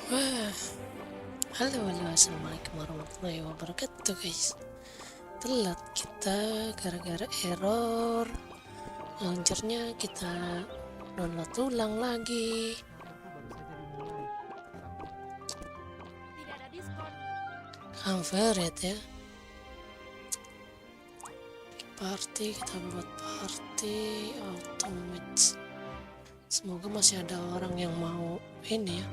Wah, halo, assalamualaikum warahmatullahi wabarakatuh guys. Telat kita gara-gara error launchernya, kita download ulang lagi. Convert ya, party, kita buat party automate. Semoga masih ada orang yang mau ini ya.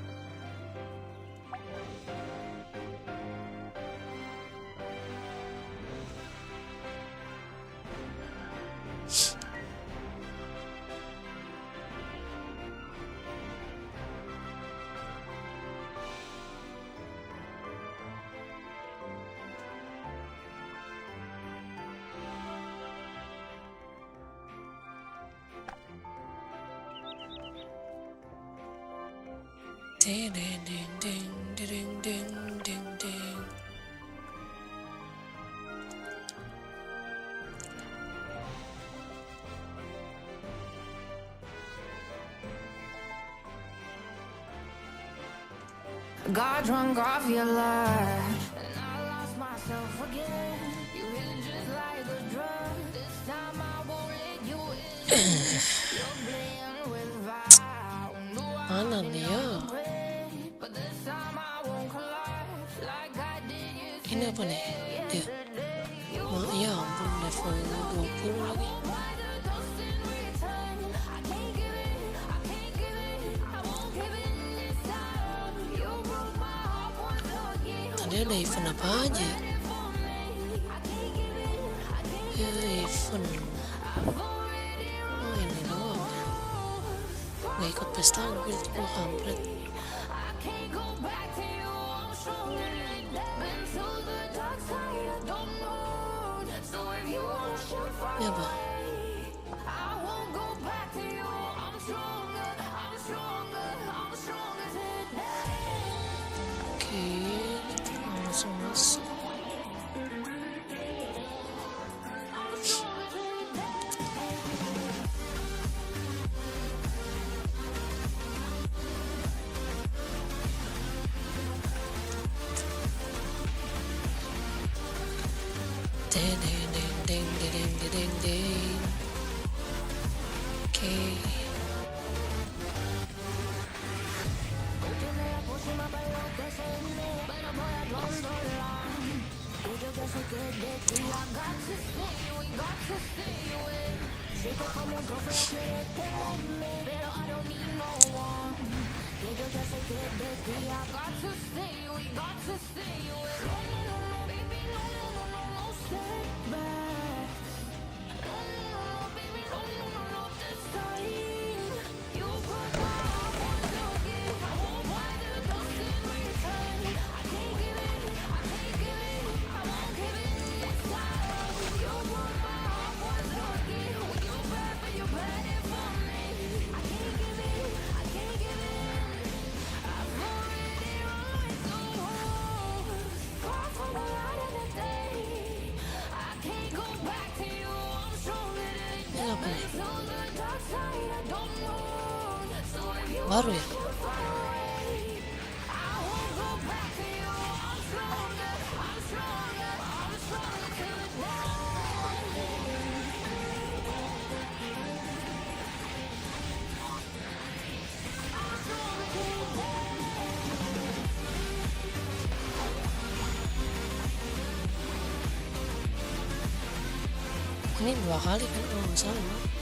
Ding ding ding ding ding ding ding ding. Got drunk off your life, and I lost myself again. You hit just like a drug. This time I won't let you in. You're playing with fire. Mana nih ya? But this time I won't collapse like I did Ini apa nih? Dia. Oh, ya ampun, level 20 lagi. Tadi ada event apa aja ya? Event. Oh, ini doang ya. Gak ikut pesta guild, gua kampret. Ya apa? Oke, kita langsung masuk. Ding ding ding ding ding ding ding ding. Oke. Ini apa nih? Baru ya? Ini 2 kali kan kalau nggak salah.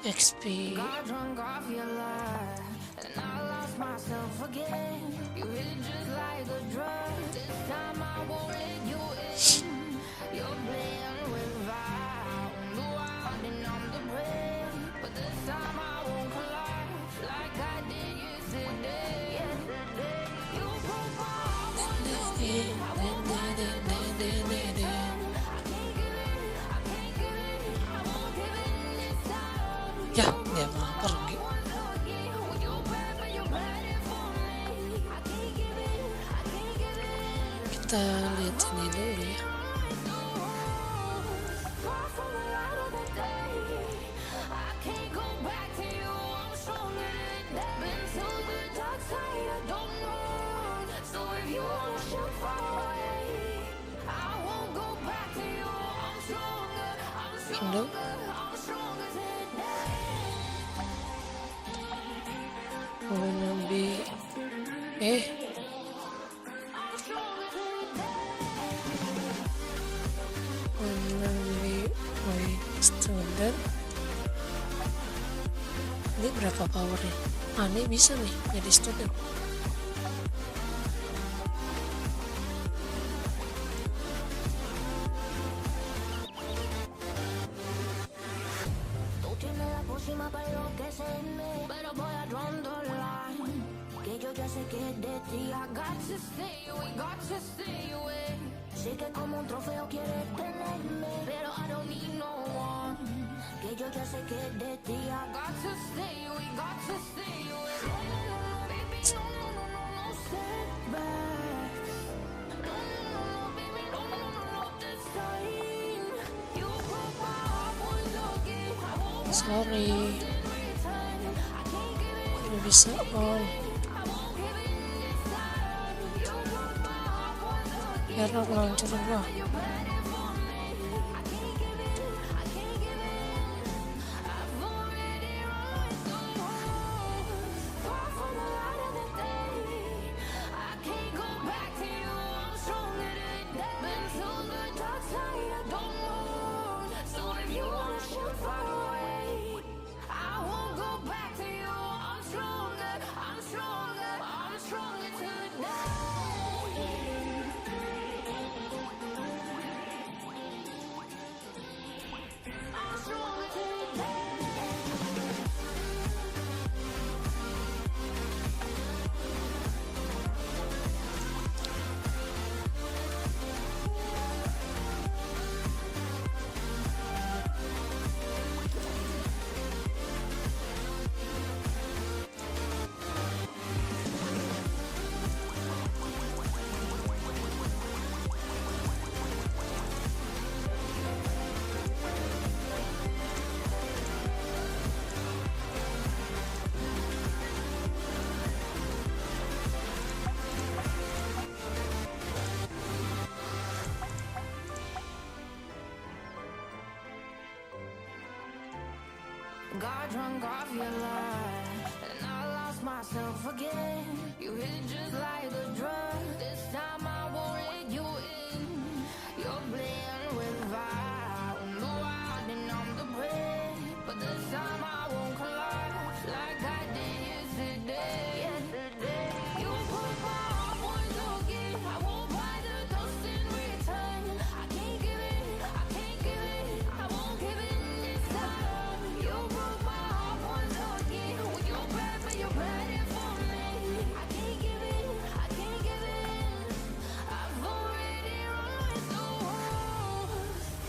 XP. Got drunk off your life, and I lost myself again. You hit just like a drug. This time I won't let you in. You're playing with fire. I'm the wild and I'm the brave, but this time I won't Ya, dia malah pergi. Kita lihat ini dulu ya. Indo. Wannabe. Wannabe student. Ini berapa powernya? Ini bisa nih jadi student. Sé que como un trofeo quieres tenerme, pero I don't need no one. Que yo ya sé que de ti I got to stay away, got to stay away. Baby, no setbacks. No, baby, no this time. You broke my heart once again. I won't Sorry, return. I can't give it, belum bisa on. I won't give it this time. You broke my heart once again. Biar aku lancarin lah. You ready for me? I can't give it, I can't give it. I've already run through walls, far from the light of the day. I can't go back to you, I'm stronger than that. Been to the dark side, I don't know. So if you wanna shoot far away, I won't go back to you. I'm stronger, I'm stronger, I'm stronger today. I'm stronger today. Got drunk off your lie, and I lost myself again. You hit just like a drug. This time I won't let you in. You're playing with fire. No, I didn't numb the bread, but this time I won't collapse like I did yesterday. You broke my heart once again. I won't buy the dust in return. I can't give it, I can't give it, I won't give it this time. You broke my heart once again. When you're bad, but you're ready for me. I can't give it, I can't give it. I've already run through walls,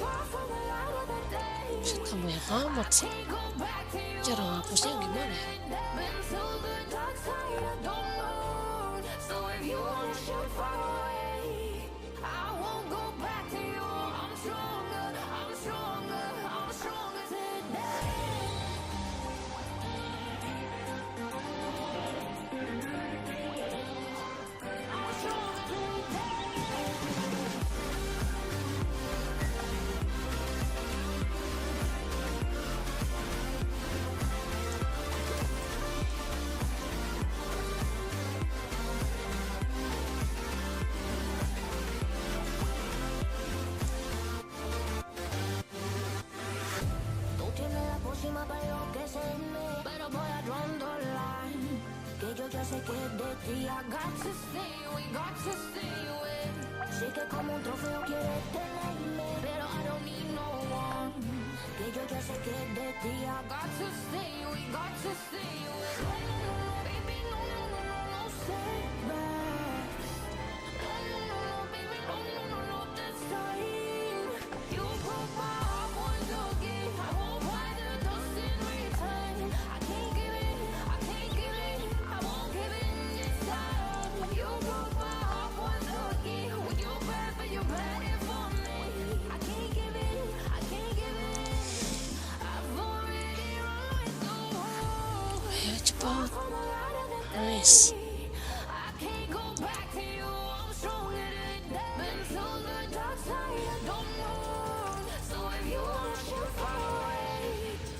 far from the light of the day. Kita banyak amat sih. Can't go back to you. Cara ngapusnya gimana ya? Been to the dark side, I don't know. So if you wanna shoot far away, I won't go back to you. I'm stronger, I'm stronger, I'm stronger today. I'm stronger today. Tú tienes la pócima para enloquecerme, pero voy a draw the line. Que yo ya sé que de ti I got to stay away, got to stay away. Sé que como un trofeo quieres tenerme, pero I don't need no one. Que yo ya sé que de ti I got to stay away, got to stay away. Baby, no setbacks. No, baby, no this time. You broke my heart once again. I won't buy the dust in return. dapat. Nice.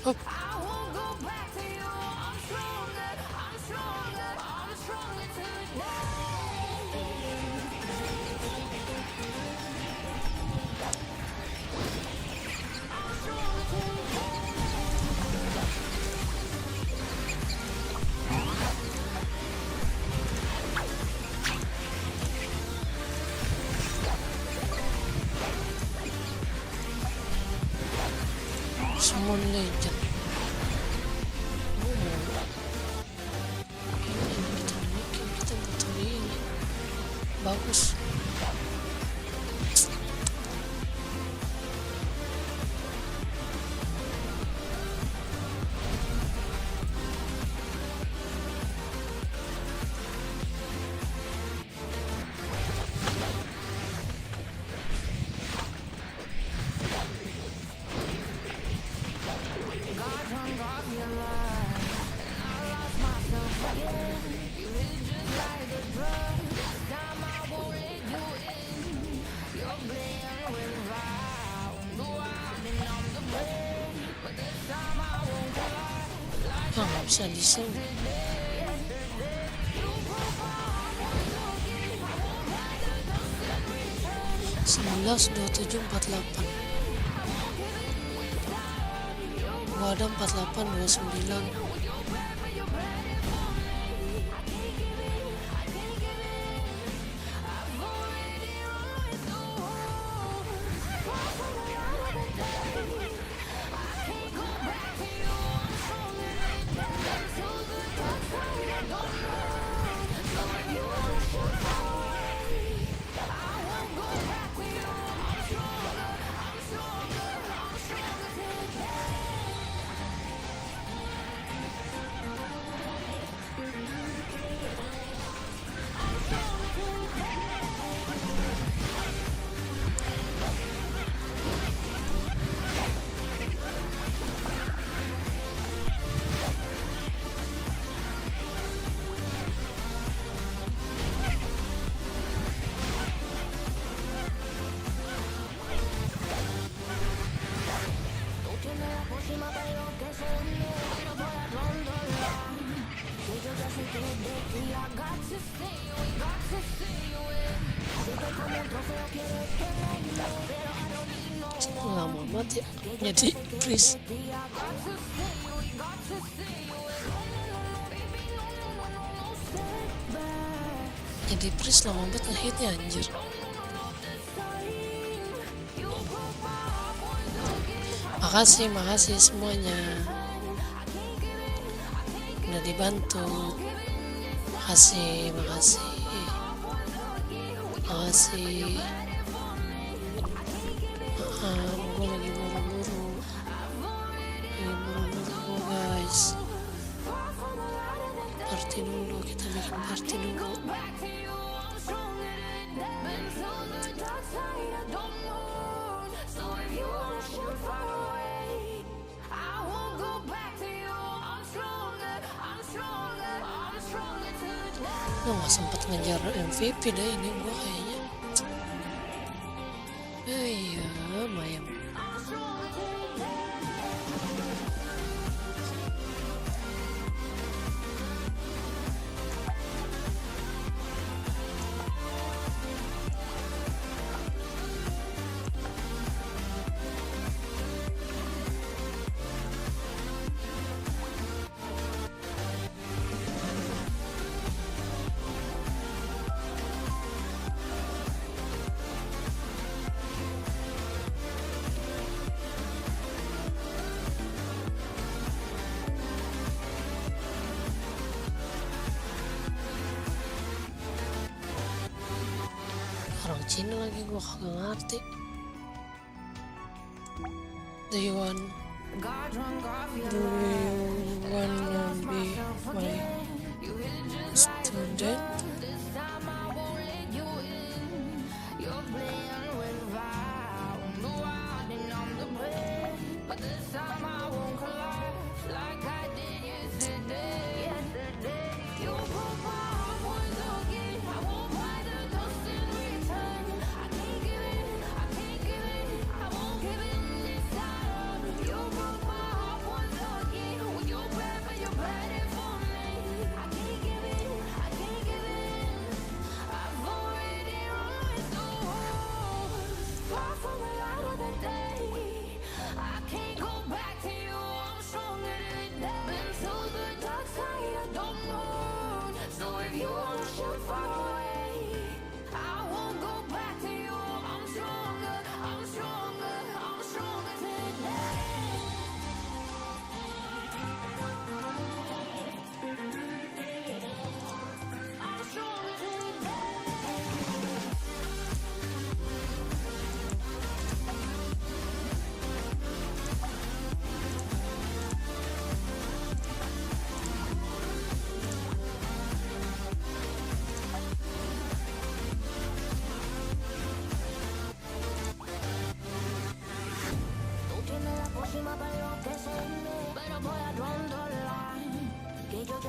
Hop. Summon Legend. Ini kita butuh ini. Bagus. Nggak bisa disini. 11, 27, 48. Gua ada 48, 29. Lama banget ya jadi priest. Jadi priest lama banget ngehitnya anjir. Makasih semuanya udah dibantu. Makasih. Gue lagi buru-buru guys. Party dulu, kita bikin party dulu. Lo gak sempet ngejar MVP deh ini gue kayaknya. Iya, Mayang. Orang Cina lagi, gua kagak ngerti. Do you wanna be my student?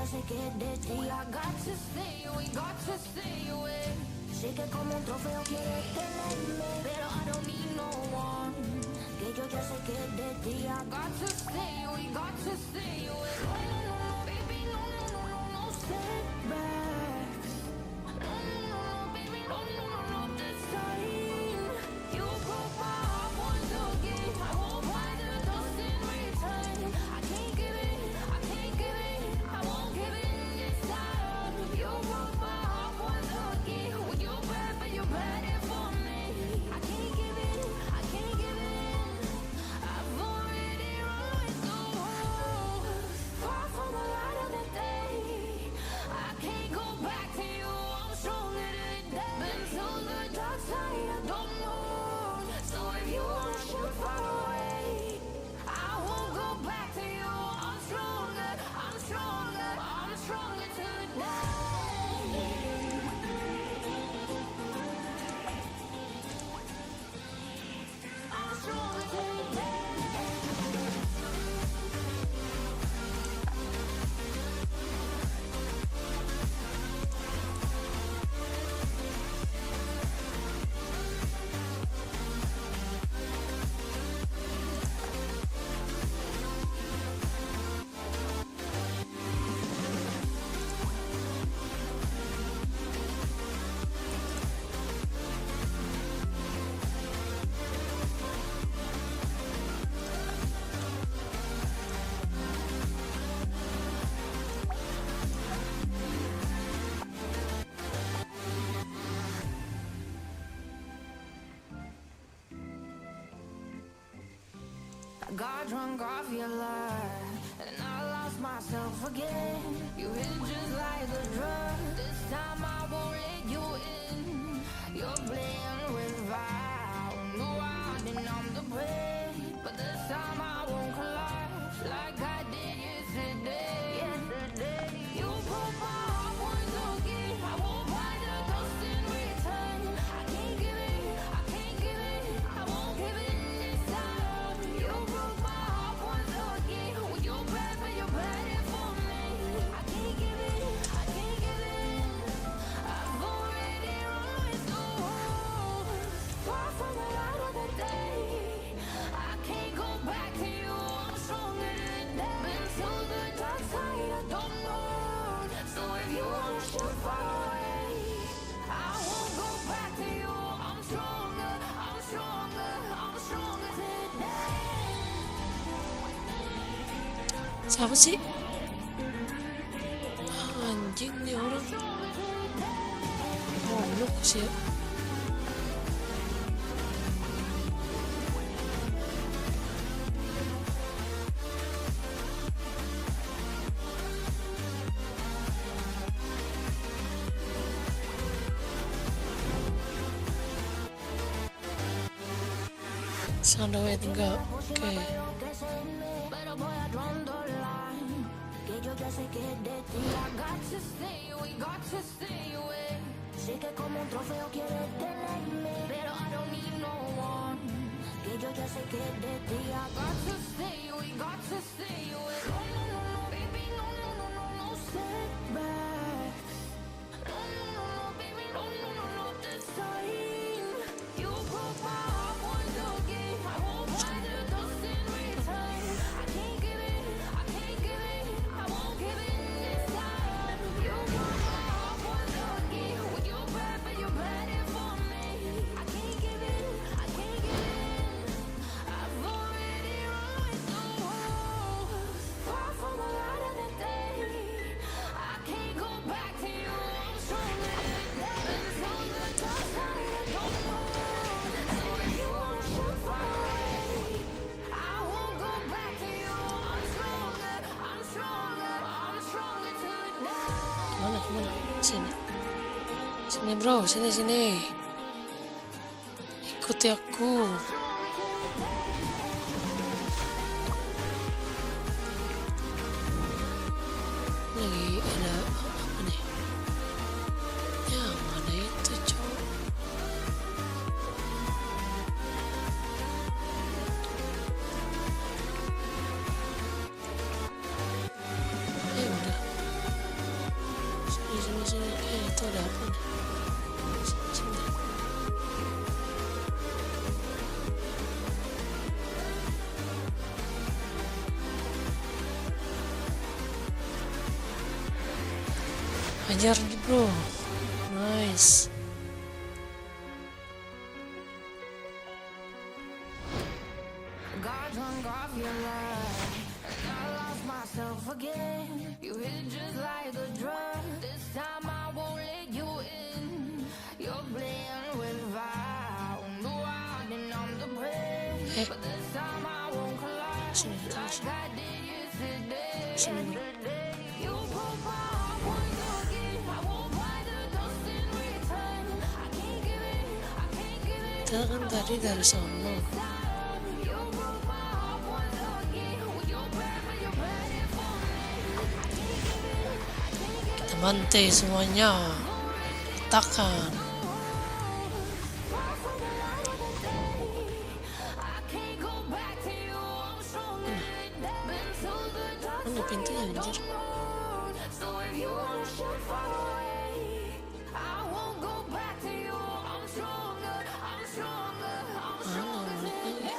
ya sé que es de ti. I got to stay away, got to stay away. Sé que como un trofeo quieres tenerme, pero I don't need no one. Que yo ya sé que es de ti. I got to stay away, got to stay away. No, no, no, no, baby, no, no, no, no, no setbacks. No, no, no, no, baby, no, no, no, no, this time. You broke my heart once again. I won't buy the dust in return. I can't give in, I can't give in. I won't give in this time. You broke my heart once again. When you're bad, but you're bad for me. I can't give in, I can't give in. I've already run with the wolves. Far from the light of the day. I can't go back to you. I'm stronger today. Been to the dark side of the moon. So if you wanna shoot far away, I won't go back to you. I'm stronger, I'm stronger, I'm stronger today. I'm stronger today. I got drunk off your love, and I lost myself again. You hit just like a drug. This time I won't let you in. You're playing with fire. No, I've been on the break, but this time I won't collapse like I did yesterday. Yesterday, you broke my heart once again. I won't buy the dust in return. I can't give in, I can't give in. I won't give in this time. You broke my heart once again. When you're bad, but you're bad for me. I can't give in, I can't give in. I've already run with the wolves. Far from the light of the day. I can't go back to you. I'm stronger today. Been to the dark side of the moon. So if you wanna shoot far away, I won't go back to you. I'm stronger, I'm stronger, I'm stronger today. Siapa sih? Anjing nih orang. Goblok sih. Sound away enggak? Oke. Pero voy a the line. Que yo ya sé que es de ti. I got to stay away, got to stay away. Sé que como un trofeo quieres tenerme, pero I don't need no one. Que yo ya sé que es de ti. I got to stay away, got to stay away. No, no, no, no, baby, no, no, no, no, no setbacks. No, no, no, no, baby, no, no, no, no, this time. You broke my heart once again. I won't buy the dust in return. I can't give in, I can't give in. I won't give in this time. You broke my heart once again. When you're bad, but you're bad for me. I can't give in, I can't give in. I've already run with the wolves. Far from the light of the day. I can't go back to you. I'm stronger today. Been to the dark side of the moon. So if you wanna shoot far away, I won't go back to you. I'm stronger, I'm stronger, I'm stronger today. Kemana? Sini. Sini bro, sini. Ikuti aku. Lagi ada apa nih? Ya mana itu cowok? Udah. itu ada apa nih? Sini. Ajar nih bro, nice. Got drunk off your love, and I lost myself again. You hit just like a drug. This time I won't let you in. You're playing with fire. No, I didn't on the break, but this time I won't collide Sini, like I did yesterday. sini. You broke my heart once again. I won't buy the dust in return. I can't give it. I can't give it. Kita kan tadi dari sono. You broke my heart once again. With your bad, but you're ready for me. I can't give it. I can't give it. Kita bantai semuanya. Letakkan. Far from the light of the day. I can't go back to you. I'm stronger than been to the dark Mana pintunya anjir? road. So if you wanna shoot far away, I won't go back to you. I'm stronger. I'm stronger. I'm Mana mulutnya?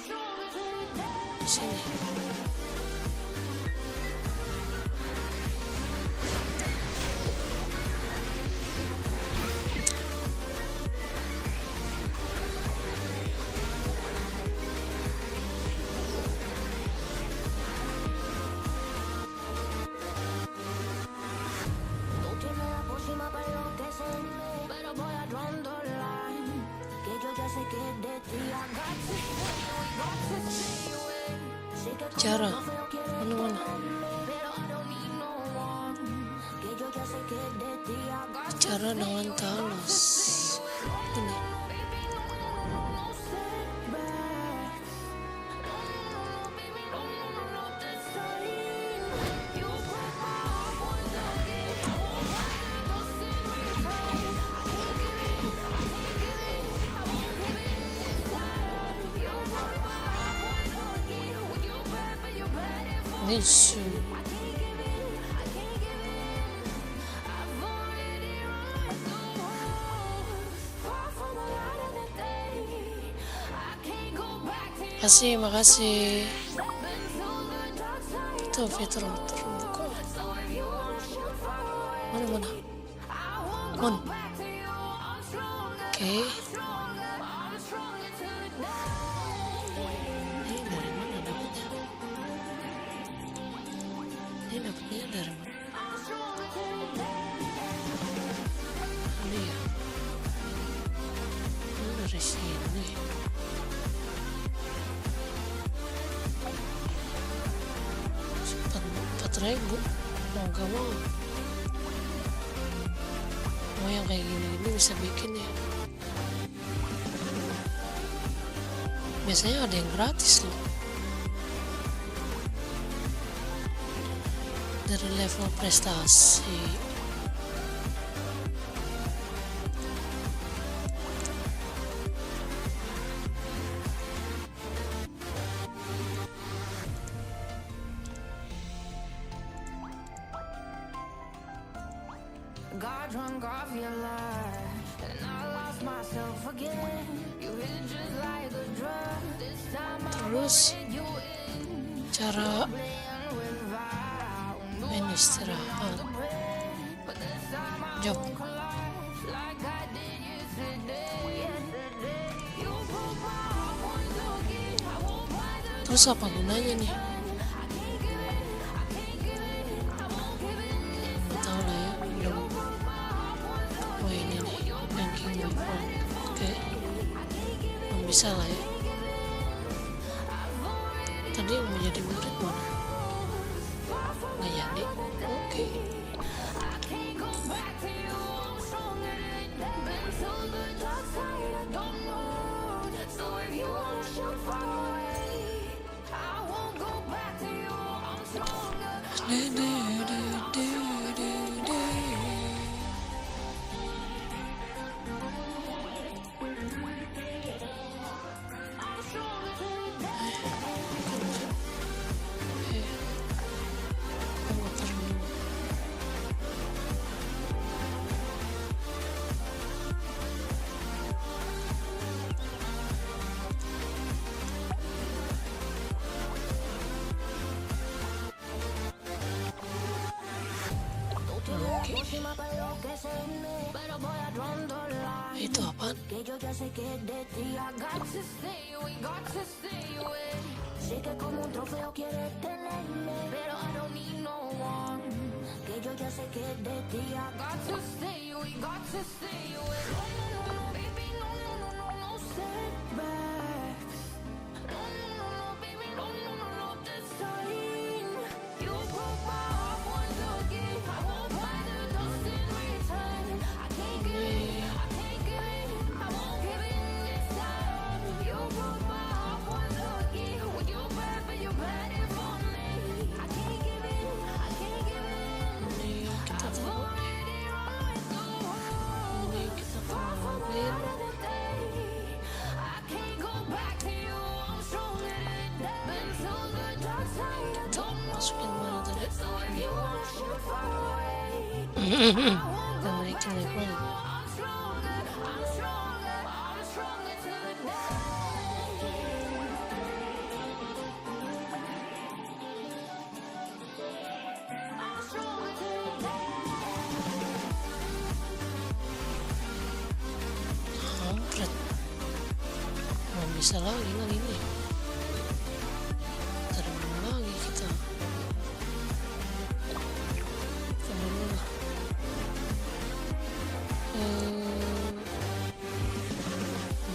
stronger today. Sini. Tú tienes la pócima para enloquecerme, pero voy a line. Que yo ya sé que de ti I got to stay away, got to stay away. Sé que Cara. no feo quieres Mana. pero I don't need no one. Que yo ya sé que de ti I got to Cara dengan Talos. Ini. baby, no setbacks. No, baby, no, that's not it. You broke my heart once again. I won't buy the dust in return. I can't give it, I can't give it, I won't give it this time. You broke my heart once again. With your bad, but you're bad for me. Nisu. I can't give it, I can't give it. I've already run through walls, far from the light of the day. I can't go back to you. Makasih, makasih. Been to the dark side. Itu fitur terbuka. So if you wanna shoot far away, Mana mana? I won't Mon. go back to you. I'm stronger, Oke. stronger, I'm stronger today. Ini dari mana dapetnya? Ini dapetnya dari mana? I'm stronger today. Ini ya. Ini dari sini. Empat ribu. Mau gak mau. Mau yang kayak gini bisa bikin ya. Biasanya ada yang gratis loh. Dari level prestasi. Got drunk off your lie, and I lost myself again. You hit just like a drug. This time I Terus let you in. cara Playing with fire. No, main istirahat. but this time I Job. won't collapse like I did yesterday. You broke my heart once again. I won't buy the Terus apa gunanya nih? I can't give it, I can't give it, I won't give it this Nggak tahu lah ya. Belum. broke my heart once again. Oh ini nih, banking my phone. Oke, belum bisa lah ya. Tadi yang mau jadi murid mana? Nggak jadi. Oke. I can't go back to you. I'm stronger than been to the dark side. I don't know. So if you wanna shoot far away, I won't go back to you. I'm stronger. Du, du, du, du, du, du. I'm stronger today. Itu apaan? Sé que como un trofeo quieres tenerme, pero I don't need no one. Que yo ya sé que de ti I got to stay away, got to stay away. No, no, no, no, baby, no, no, no, no, no setbacks. No, no, no, no, baby, no, no, no, no, this time. You broke my heart once again. I won't buy the dust in return. I can't give in, I can't give in. I won't give in this time. You broke my heart once again. When you bad, but you bad it for me. I can't give in, I can't give in. Ini kita I've already run with the world. ini kita Far from the tolongin. light of the day. I can't go back to you. I'm stronger than that. Been to the dark side. I Kita don't know. masukin mana tadi? So if you wanna shoot far away, Kita naikin naik mana? I'm stronger, I'm stronger, I'm stronger to the day. I'm stronger to the day. Kampret. Nggak bisa lagi nih. Dari mana lagi kita? Kemana lah?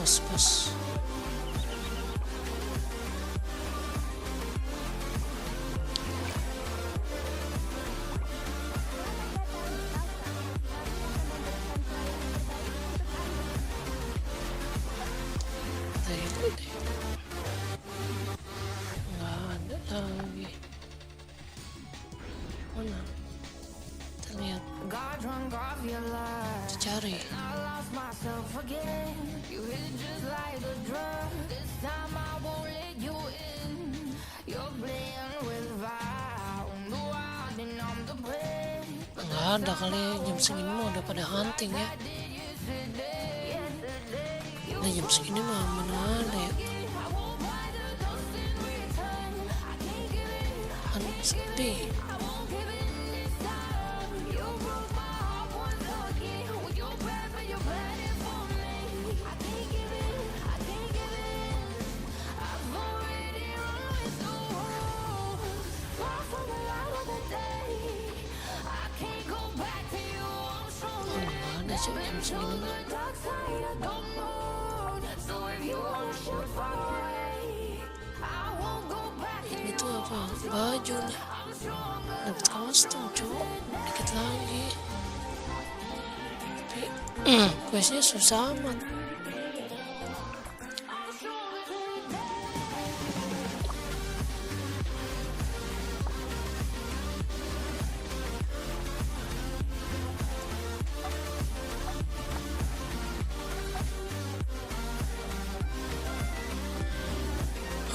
Mas. Tadi deh. Nggak ada lagi. Mana? Terlihat. Got drunk off your lies. Cari. I lost myself again. You hit just like a drug. This time I won't let you in. You're playing with fire. No, I didn't I'm the prey. Nggak ada kali jam segini mah udah pada hunting ya. Nah jam segini mah mana ada ya? Kan sedih. Oh nggak ada sih jam segini mah. Ini tuh apa? Baju nih. Dapat kostum cuy. Dikit lagi. Tapi questnya susah amat.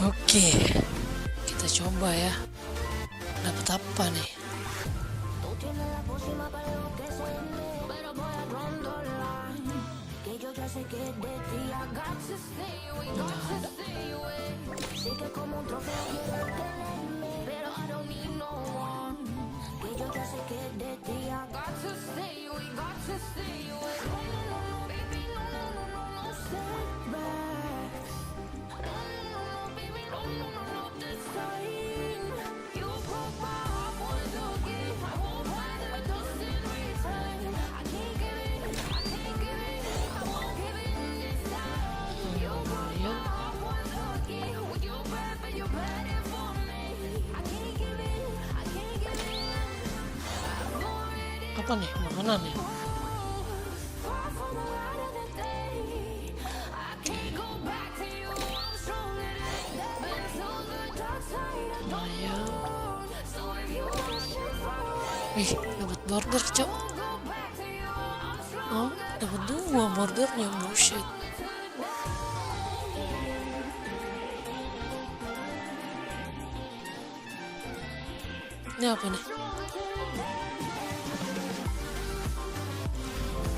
Oke, kita coba ya. Dapat apa nih? Tú tienes la pócima para lo que suene, pero voy a rondolar. Que yo ya sé que de ti I got to stay away, got to stay away. Sé que como un trofeo quieres tenerme, pero I don't need no one. Que yo ya sé que de ti I got to stay away, got to stay away. No, no, no, no, baby, no, no, no, no, no setbacks. No, no, no, no, baby, no, no, no, no, this time. You broke my heart once again. I won't buy the dust in return. I can't give in, I can't give in. I won't give in this time. You broke my heart once again. When you bad, but you bad it for me. I can't give in, I can't give in. I've already Apa nih? Makanan ya? far from the light of the day. I can't go back to you. I'm stronger than that. Been to the dark side. I don't Ayam. So if you wanna shoot far away, Wih, dapat border cok. go back to you. I'm strong. Oh, dapat 2 bordernya, bullshit. Ini apa nih?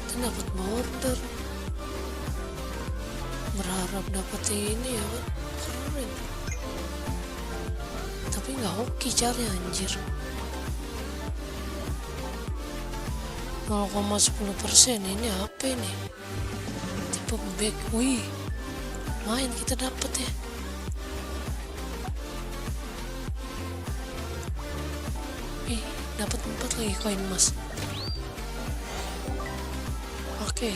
Kita dapat border. Berharap dapat ini ya kan? Keren. Tapi nggak hoki cari anjir. 0,10%. Ini apa ini? Tipe back. Wih, main kita dapat ya. Dapat 4 lagi koin emas. Oke.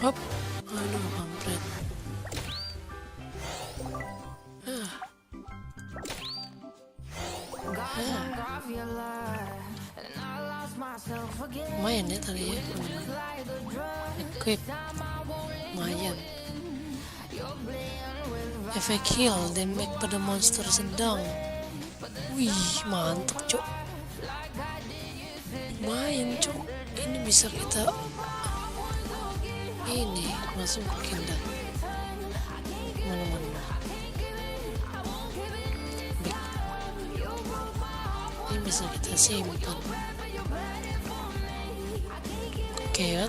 Hop. Aduh, kampret. Lumayan ya tadi ya. Equip. Lumayan. Efek heal, damage pada monster sedang. Wih, mantap cok. Lumayan cok. Ini bisa kita ini masukin dah. Mana-mana. Ini bisa kita simpan. Oke ya.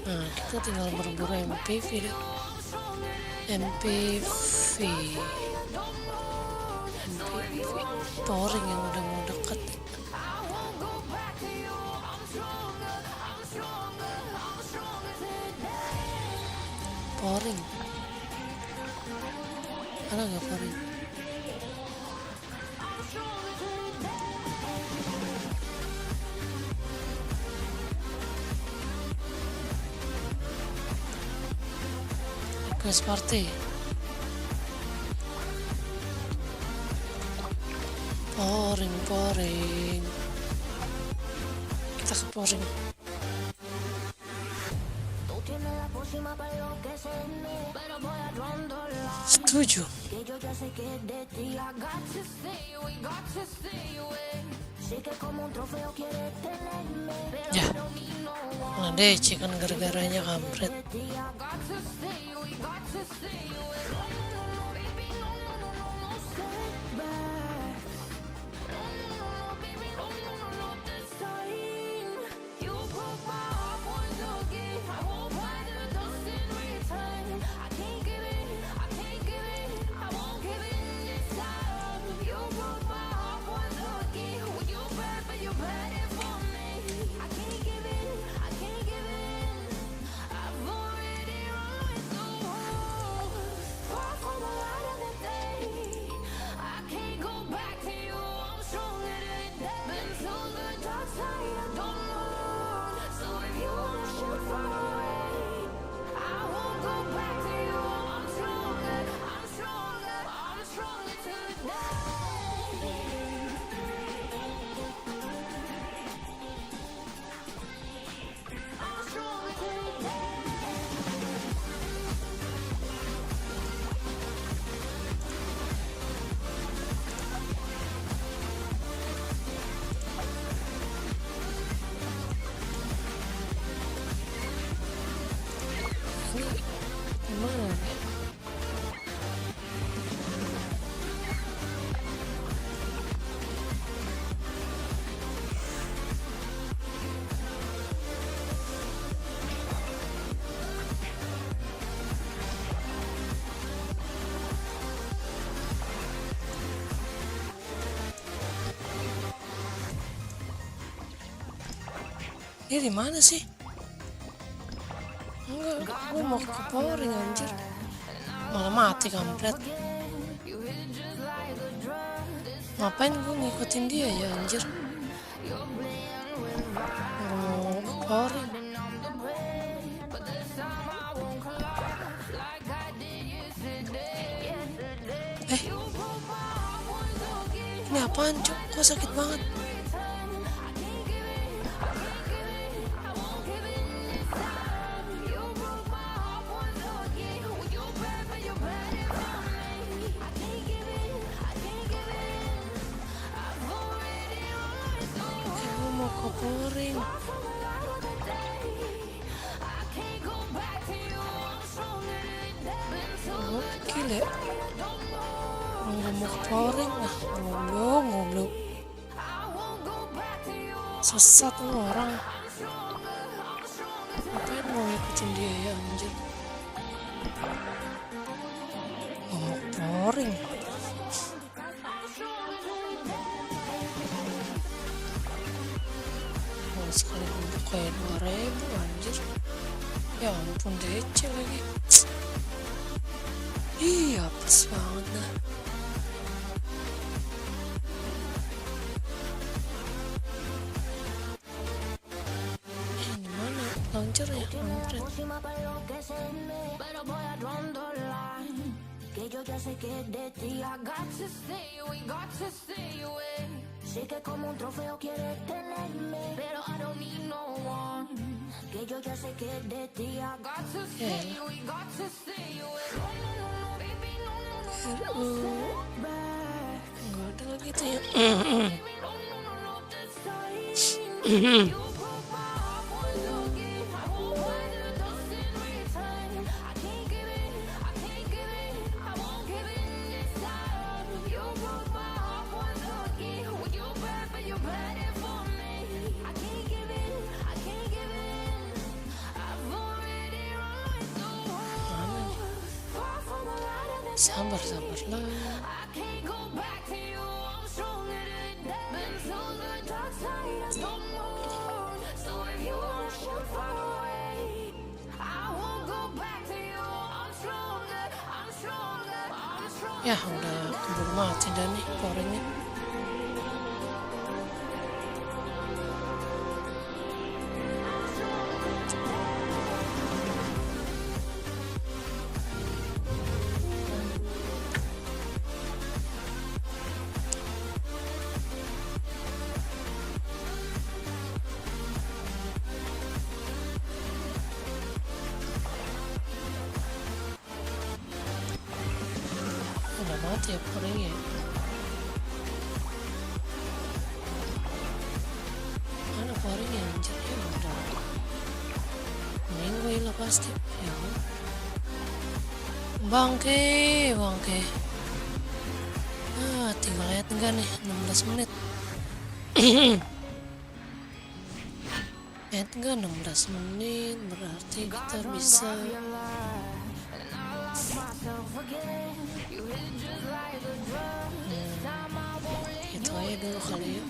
Nah, kita tinggal berburu MPV deh. MPV Touring yang udah mau deket. Pouring. Ada nggak pouring? Quest party. Pouring. Kita ke pouring. Setuju. Ya, ngadece kan gara-garanya kampret. Gimana nih? Ini di mana sih? Enggak, gue mau ke pouring anjir. Malah mati kampret. Ngapain gue ngikutin dia ya anjir? Mau ke pouring. Ini apaan cuk? Kok sakit banget? Pouring. Gokil ya. Nggak mau ke pouring lah. Ngoblok. Sesat tuh orang. Ngapain mau ngikutin dia ya anjir? boring. Sekali kumpul kayak 2.000 anjir. Ya ampun, DC lagi. Iya, apes banget dah. Ini mana launchernya? Launcher. Sé que como un trofeo quieres tenerme, pero I don't need no one. Que yo ya sé que de ti I got to stay, we got to stay away. No, no, no, no, baby, no, no, no, no, step back. Nggak ada lagi tuh ya. Baby, no, no, no, no, this time. You broke my heart once again. I won't find the dust in return. I can't give in, I can't give in, I won't give in this time. You broke my heart once again. Would you bad, but you're bad for me. I can't give in, I can't give in. I've already run the world. Far from a lot of the Sabar lah. I can't go back to you. I'm stronger than that. Been to the dark side. I don't know. So if you wanna shoot far away, I won't go back to you. I'm stronger. I'm stronger. I'm stronger. Ya udah keburu mati dah nih powernya. Udah mati ya powernya. Mana powernya anjir, ya udah. Minggu lah pasti. Ya. Bangke. Tinggal lihat enggak nih 16 menit. Enggak 16 menit berarti kita bisa itu aja dulu kali ya.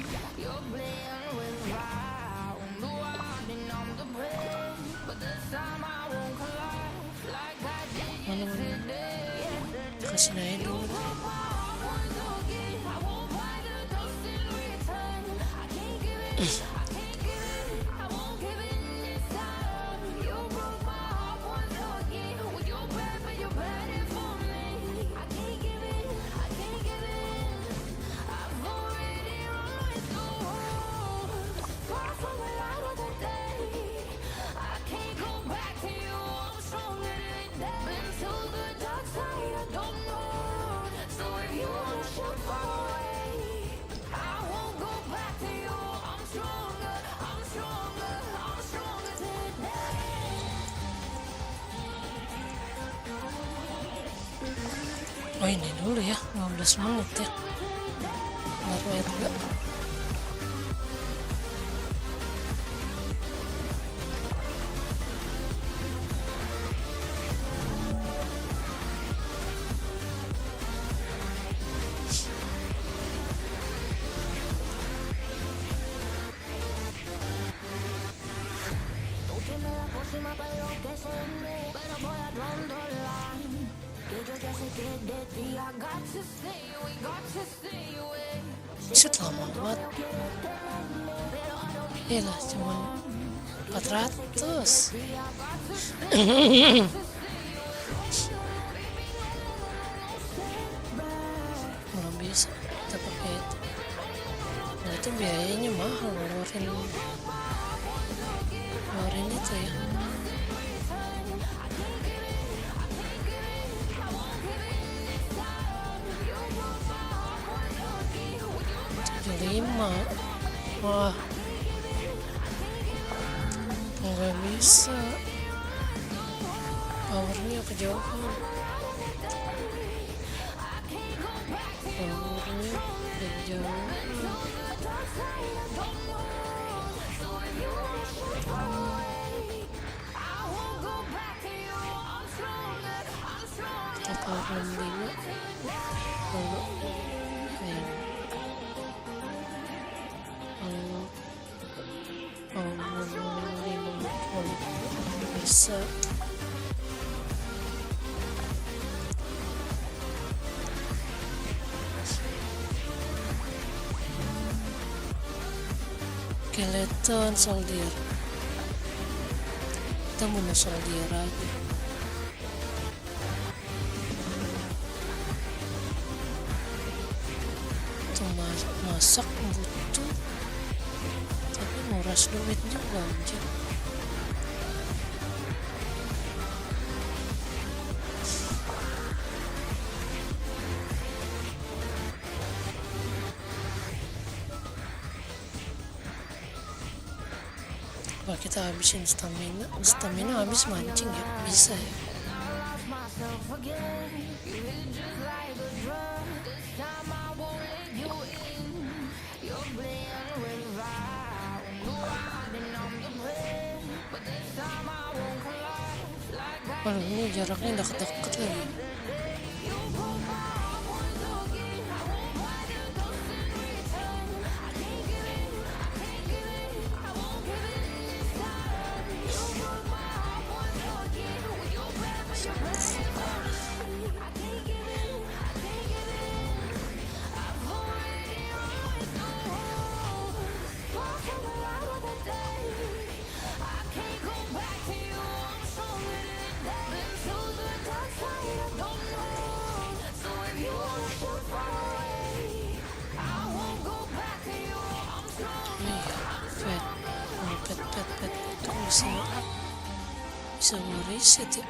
Mana kasih naik dulu. Oh ini dulu ya 15 menit ya baru ya juga. Set lama banget. Iyalah cuman 400. Belum bisa kita pakai itu. Nah itu biayanya mahal ngeluarin itu ya. Lima, wah, nggak bisa, powernya kejauhan, kalau 65 kalau ayo kalau 50 bisa skeleton soldier, kita mau soldier aja. Tuh masak butuh tapi nguras duit juga anjir. Wah, kita habisin stamina habis mancing ya, bisa ya. Waduh, ini jaraknya deket-deket lagi. Pet itu bisa reset ya.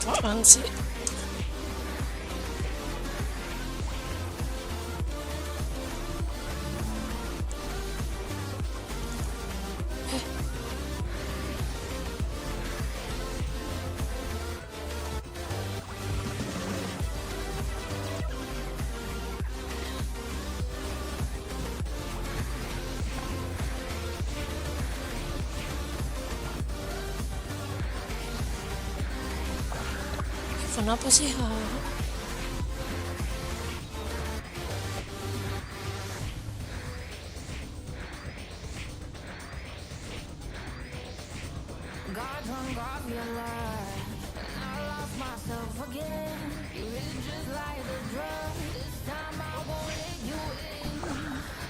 Apaan sih? Kenapa sih? Got drunk off your love, and I lost myself again. You hit just like a drug. This time I won't let you in.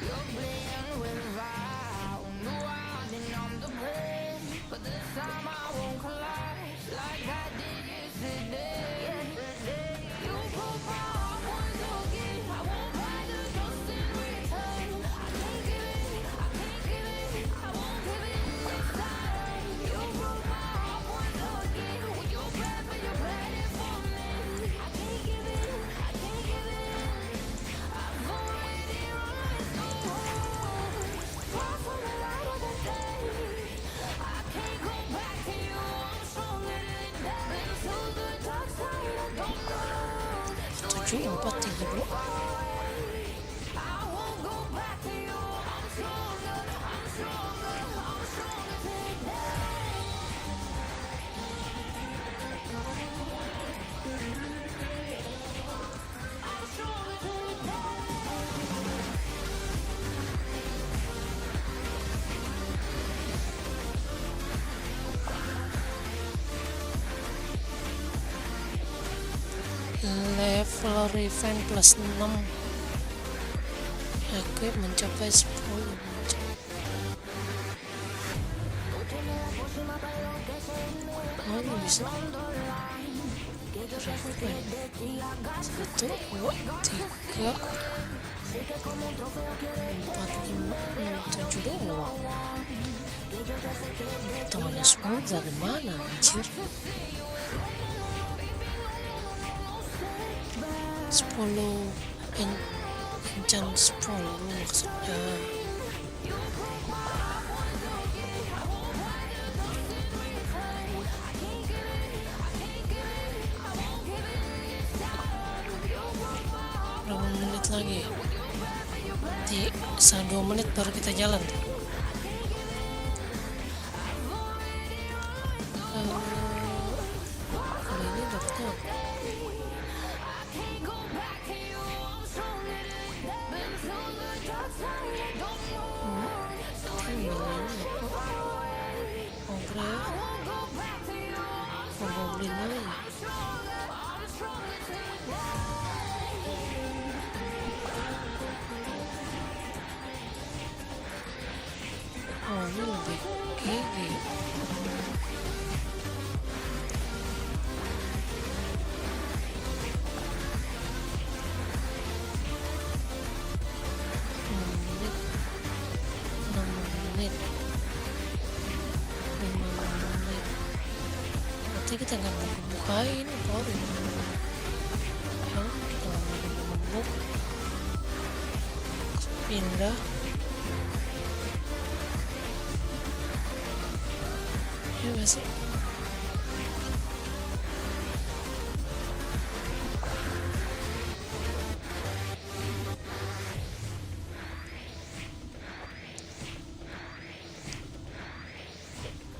You're playing with fire. No, I've been on the brink, but this time I won't collapse like I did yesterday. You broke my heart once again. I won't buy the dust in return. I can't give it, I can't give it, I won't give it this time. You broke my heart once again. When you're bad, but you're ready for me. I can't give it, 432. Level revenge plus 6, equip mencapai 10. Oh, ini bisa revenge 1, 2, 3, 4, 5, 6, 7 doang. Tangannya smooth dari mana anjir? 10 enchant 10 maksudnya. Berapa menit lagi? Di 2 menit baru kita jalan. Kalau ini dokter Goblin lagi. Oh, ini lebih gigi. Kita nggak buka-bukain baru ya, kita ngebuk pindah ya biasa.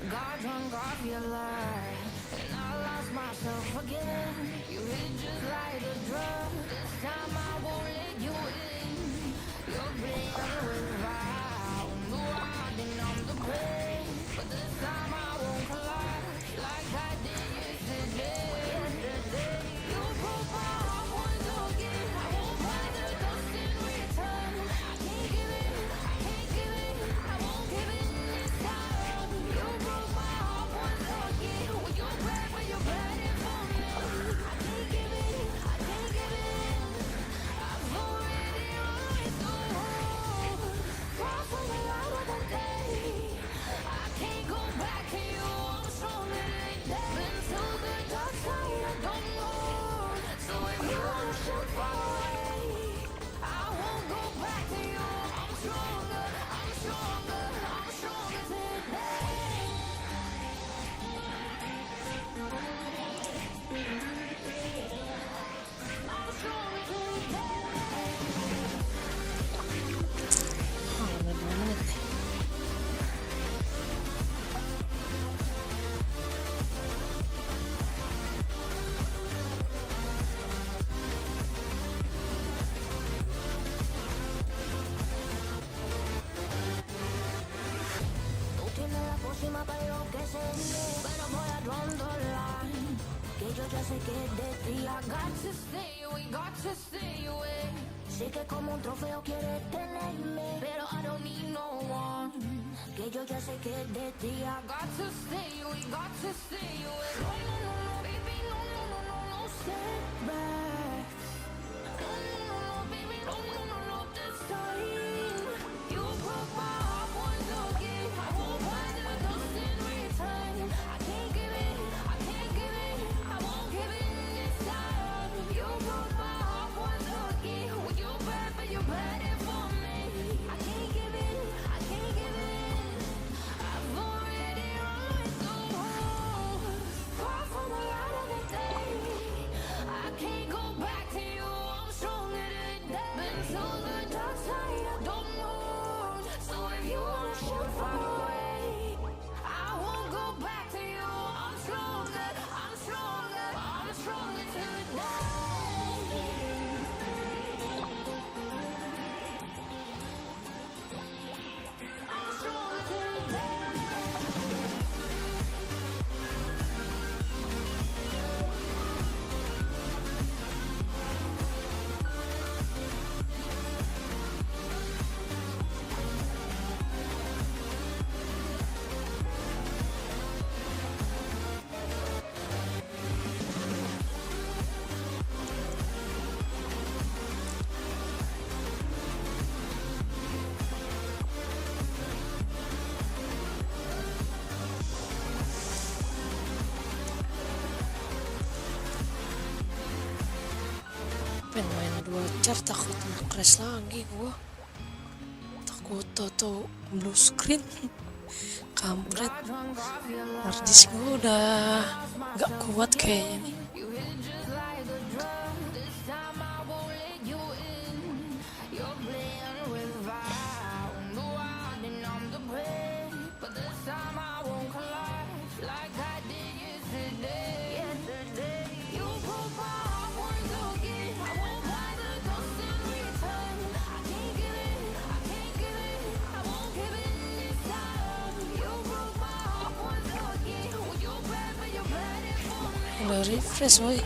Got drunk off your life, and I lost myself again. You hit just like a drug. This time I won't let you in. You're playing with fire. No, I didn't on the pain, but this time I won't collide like I did yesterday. You broke my heart once again. I won't buy the dust in return. I can't give it, I can't give it, I won't give it this time. You broke my heart once again. When you're back, when you're bad it for me. I can't give it, I can't give it. I've already run through. Far from the light of the day. I can't go back to you. I'm stronger than that. Been to the dark side, I don't know. So if you wanna shoot far away, I won't go back to you. I'm stronger, I'm stronger, I'm stronger today. I'm stronger today. Oh, udah 2 menit nih. Tú tienes la pócima para enloquecerme, pero voy a rondar line. Que yo ya sé que de ti I got to stay away, got to stay away. Sé que como un trofeo quieres tenerme, pero I don't need no one. Que yo ya sé que de ti I got to stay away, got to stay away. No, no, no, no, baby, no, no, no, no, no setbacks. No, no, no, no, baby, no, no, no, no, this time. You broke my heart once again. I won't buy the dust in return. I can't give it, I can't give it, I won't give it this time. You broke my heart once again. When you're bad, but you're bad for me. I can't give it, I can't give it. I've already run through. Far from the light of the day. I can't go should far away. I won't go back to you. I'm stronger, I'm stronger, I'm stronger today. I'm stronger today. Pengen main 2 takut crash lagi gua, takut toto blue screen. Kampret, Drunk off your love. harddisk gua udah gak kuat kayaknya nih. You hit just like a drug. This time I won't let you in. You're playing with fire. No, I didn't I'm the prey. But this time I won't collapse like I did yesterday. Yesterday, you broke my heart once again. I won't buy the dust in return. I can't give it, I can't give it, I won't give it this time. You broke my heart once again. When you bad, but you're bad for me. Udah refresh woy.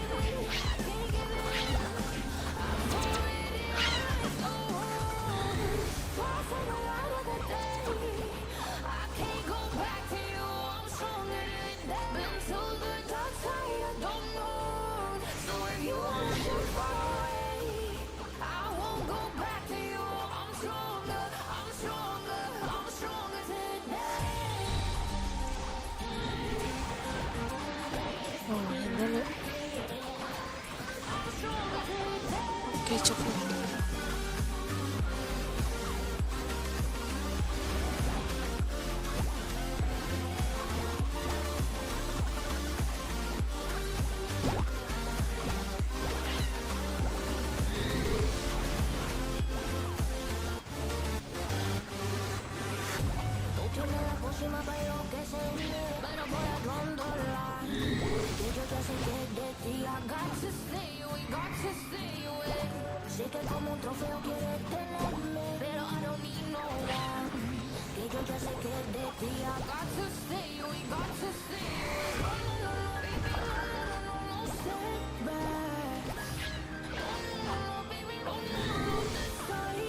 Oh, main dulu. Oke, cukup. Sé que como un trofeo quieres tenerme, pero I don't need no one. Que yo ya sé que de ti I got to stay, we got to stay. No, no, no, no, baby, no, no, no, no, no setbacks. No, no, no, no, baby, no, no, no, no, this time.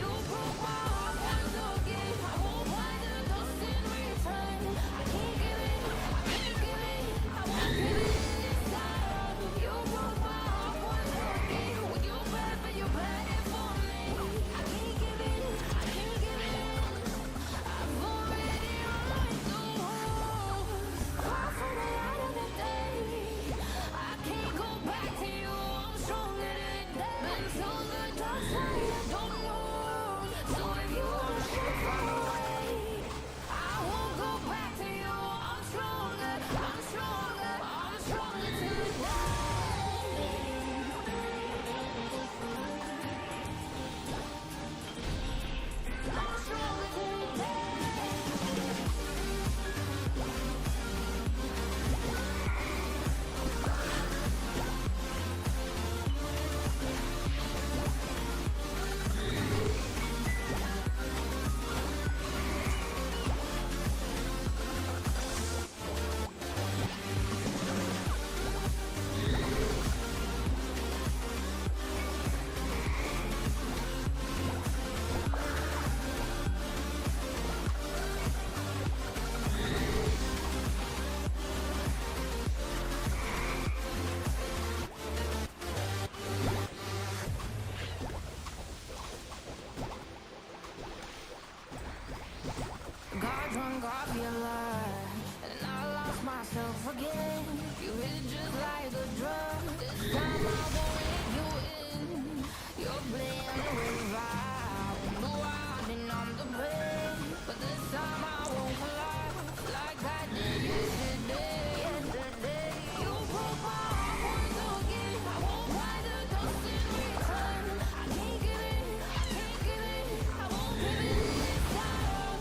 You broke my heart once again. I won't buy the dust in return. I can't give it, I can't give it, I won't give it this time. You broke my heart once again. When you're bad, but you're bad for me. I can't give it, I can't give it. I've already run through walls. Far from the light of the day. I can't go back to you. I'm stronger than that. Been to the dark side, I don't know. So if you wanna shoot far away, I won't go back to you. I'm stronger, I'm stronger, I'm stronger today. I'm stronger today. Got drunk off your love, and I lost myself again. You hit just like a drug. This time I won't let you in. You're playing with fire. No, I didn't I'm the prey. But this time I won't collapse like I did yesterday. Yesterday, you broke my heart once again. I won't buy the dust in return. I can't give it, I can't give it, I won't give it this time.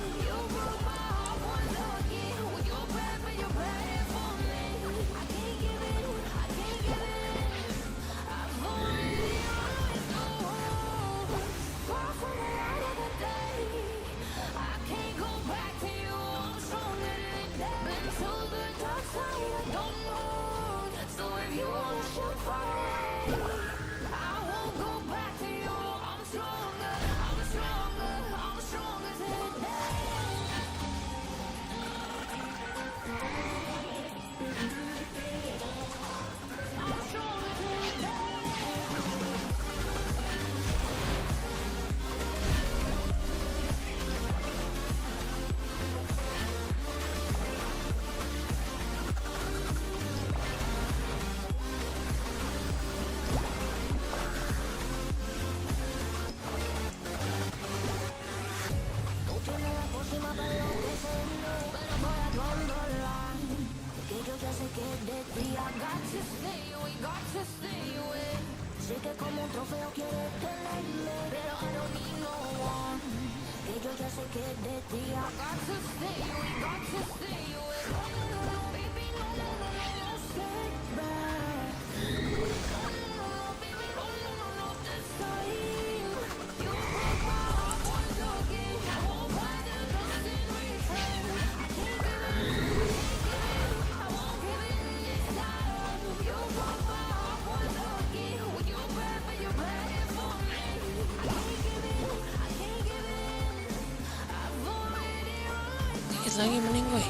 Dikit lagi mending gue.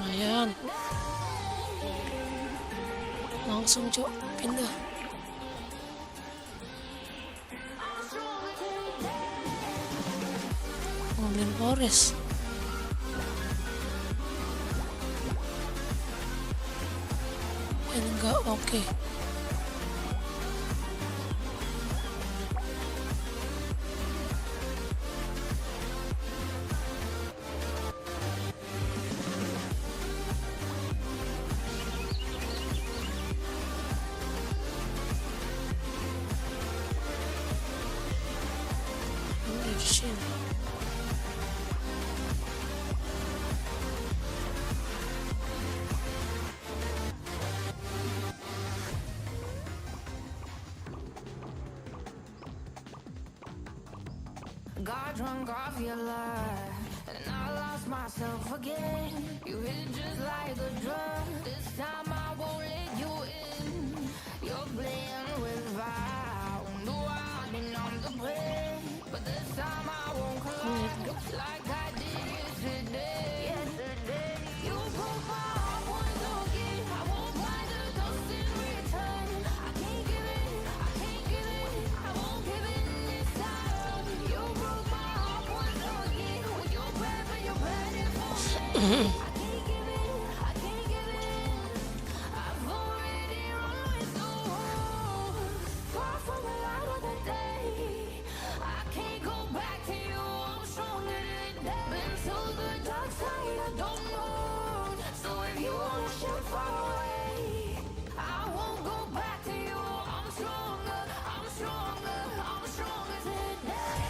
Lumayan. Langsung cok, pindah. Ngomongin Forest. Enggak, oke. Ini di sini. Got drunk off your love, and I lost myself again. You hit just like a drug. This time I won't let you in. You're playing with fire. No, I've been on the play, but this time I won't collide like I did yesterday. You broke my heart once again. I won't buy the dust in return. I can't give it, I can't give it, I won't give it this time. You broke my heart once again. With your breath and your breath for me. I can't give it, I can't give it. I've already run with the wolves. Far from the light of the day. I can't go back to you. I'm stronger than that. Been to the dark side, I don't know. So if you wanna shift far away, I won't go back to you. I'm stronger, I'm stronger, I'm stronger today.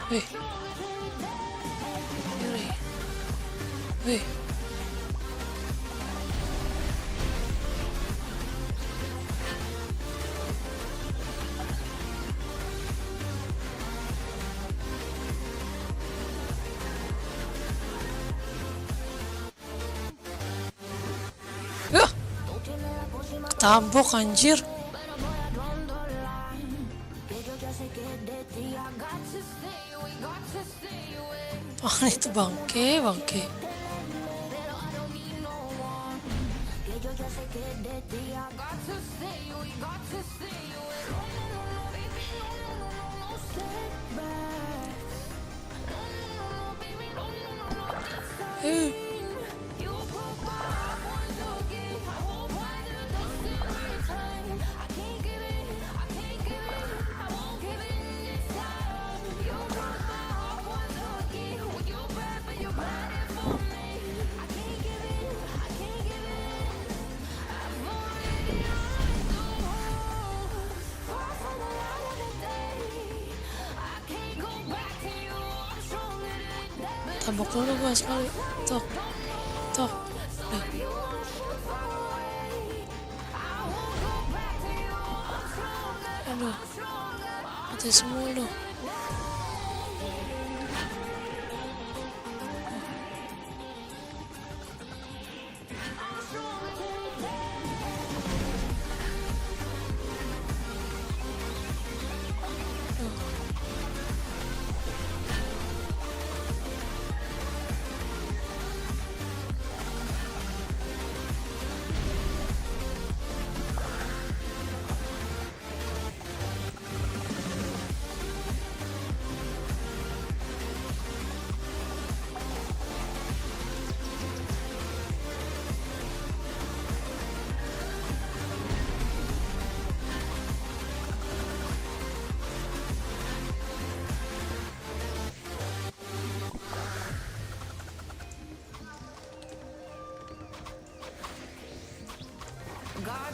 Weh, Yuri. Weh. Yah, ketabok anjir. Apaan itu bangke, bangke. Eh, tabok dulu gua sekali. Tok, tok. Nih. Aduh, mati semua lu.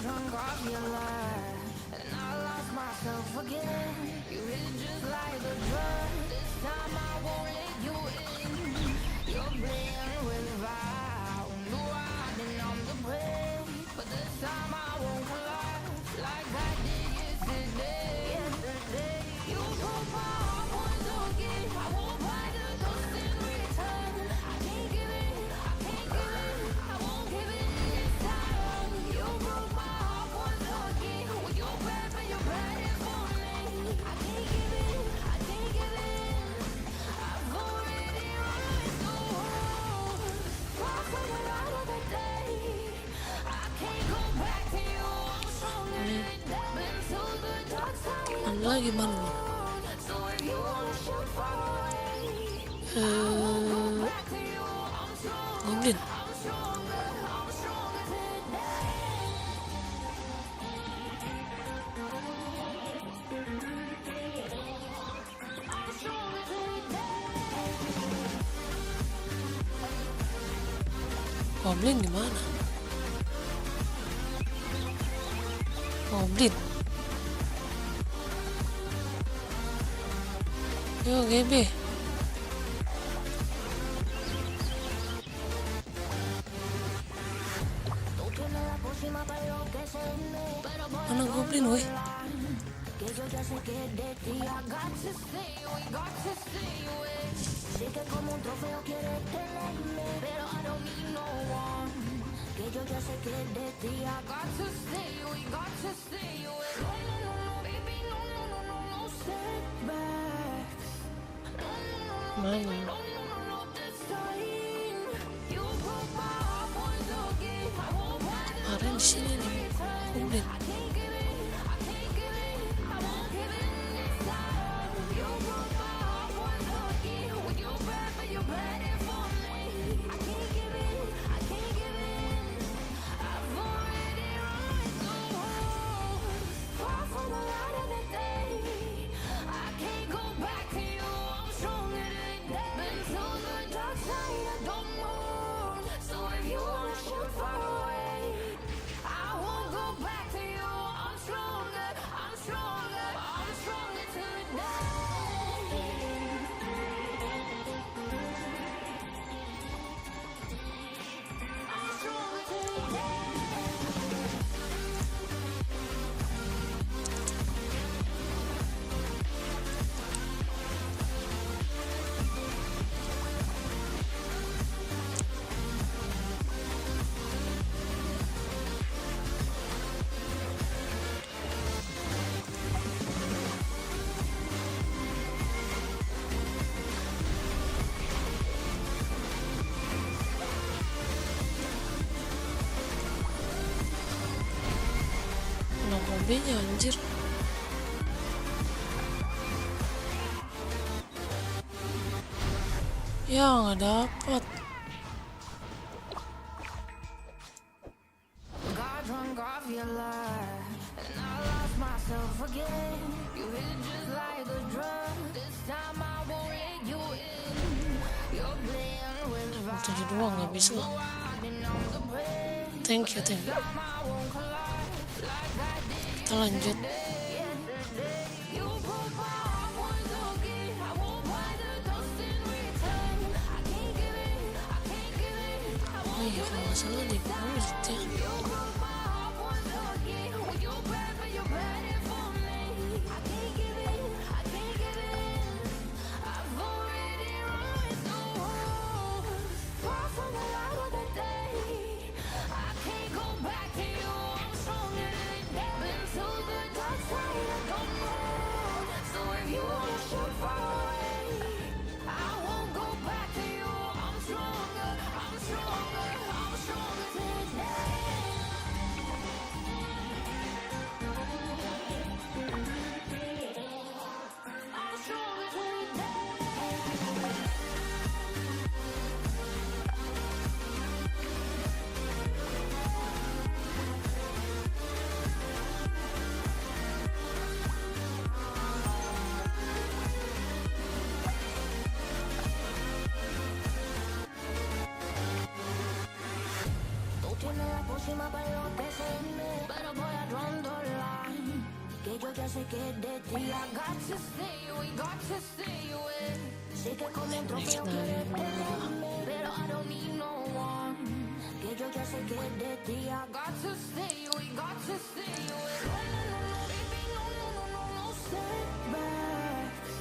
drunk off your lie, and I lost myself again. You hit just like a drug. This time I won't let you in. You're playing with fire. No, I didn't on the break, but this time I won't collapse like I did yesterday. You broke my heart once again. I won't buy the dust in return. I can't give it. I can't give it. I won't give it this time. You broke my heart once again. With your bad, but you're bad for me. I can't give it. I can't give it. I've already run so hard. Far from the light of the day. I can't go back to you. I'm stronger than that. Been to the dark side. Anda gimana nih? So if you wanna shoot far away, back to you. I'm strong. Goblin. I'm stronger. I'm stronger today. I'm stronger today. Goblin gimana? Goblin. Yo GB. Mana Goblin woi? Que yo ya sé que de ti I got to stay away, got to stay away. Sé que como un trofeo quieres tenerme, pero I don't need no one. Que yo ya sé que de ti I got to stay away, got to stay away. No, no, no, no, baby, no, no, no, no, no setbacks. No, no, no, no, Mana? no, no, no, no, this time. You broke my heart once again. I won't buy the Kemarin di sini nih. Goblin. I can't give it, I can't give it, I won't give it this time. You broke my heart once again. With your bad, but you're bad for me. I can't give it, I can't give it. I've already run so hard. Far from the light of the day. I can't go back to you. I'm stronger than that. Been to the dark side, I don't know. So if you wanna shoot far away, I won't go back to you. I'm stronger, I'm stronger, I'm stronger today. I'm stronger today. Mana Goblinnya anjir? Ya nggak dapat. Got drunk off your lie, and I lost myself again. You hit just like a drug. This time I won't let you in. You're playing with fire. 7 doang nggak bisa. Riding on the break. Thank you, thank you. I won't collapse like I did Kita lanjut. yesterday. You broke my heart once again. I won't buy the dust in return. I can't give it, I can't give it. I Oh won't iya kalau nggak salah di Build ya. You broke my heart once again. With your bad, but you're bad for me. I can't give it, I can't give it. I've already run so hard. Far from the light of the day. I can't go back to you. I'm stronger than that. Been to the dark side, I don't know. So if you wanna shoot far away, I won't go back to you. I'm stronger, I'm stronger, I'm stronger today. ya sé que de ti I got to stay away, got to stay away. Sé que como un trofeo quieres tenerme, pero I don't need no one. Que yo ya sé que de ti I got to stay away, got to stay away. No, no, no, no, baby, no, no, no, no, no setbacks.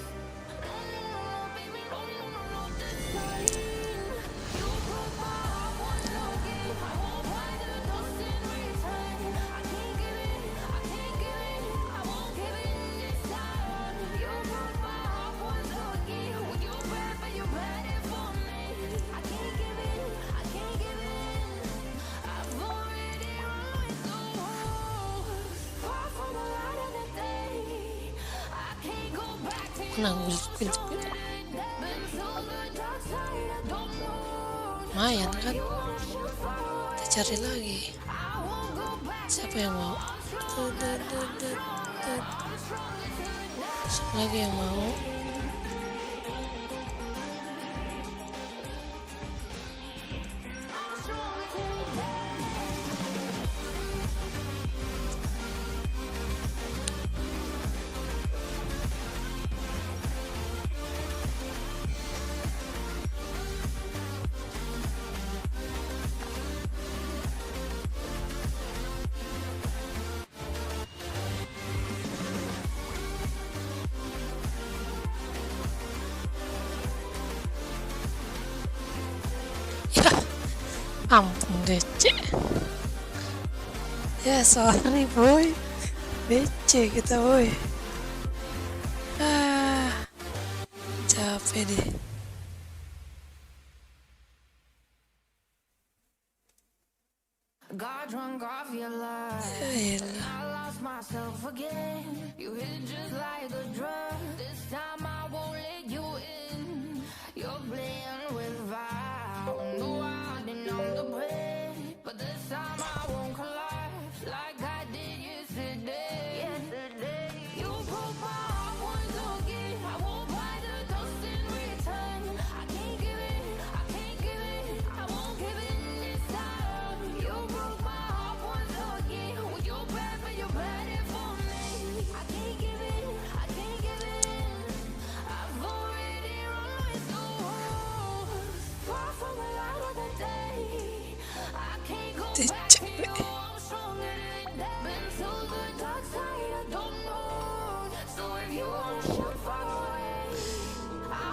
No, no, no, no, baby, no, no, no, no, this time. You broke my heart once again. I won't buy the dust in return. I can't give it, I can't give it, I won't give in this time. You broke my heart once again. When you bad, but you bad it for me. I can't give in, I can't give in. I've already run with the wolves. Far from the light of the day. I can't go back to you. Menang gue. Been through the dark side, I don't know. Lumayan kan, You wanna shoot far away. kita cari lagi. I won't go back. Siapa yang mau? Siapa lagi yang mau? Ya, ampun DC. Ya sorry boy, DC kita boy. Capek deh. Got drunk off your lies. Ya elah. I lost myself again. You hit just like a drug. This time I won't let you in. You're playing with fire. No, I didn't on the bread, but this time I won't collapse like I did yesterday. You broke my heart once again. I won't buy the dust in return. I can't give it, I can't give it, I won't give in this time. You broke my heart once again. When you bad, but you bad it for me. I can't give it, I can't give it. I've already run with the wolves. Far from the light of the day. I can't go back to you. I'm stronger than that. Been through the dark side, I don't know. So if you wanna shoot far away,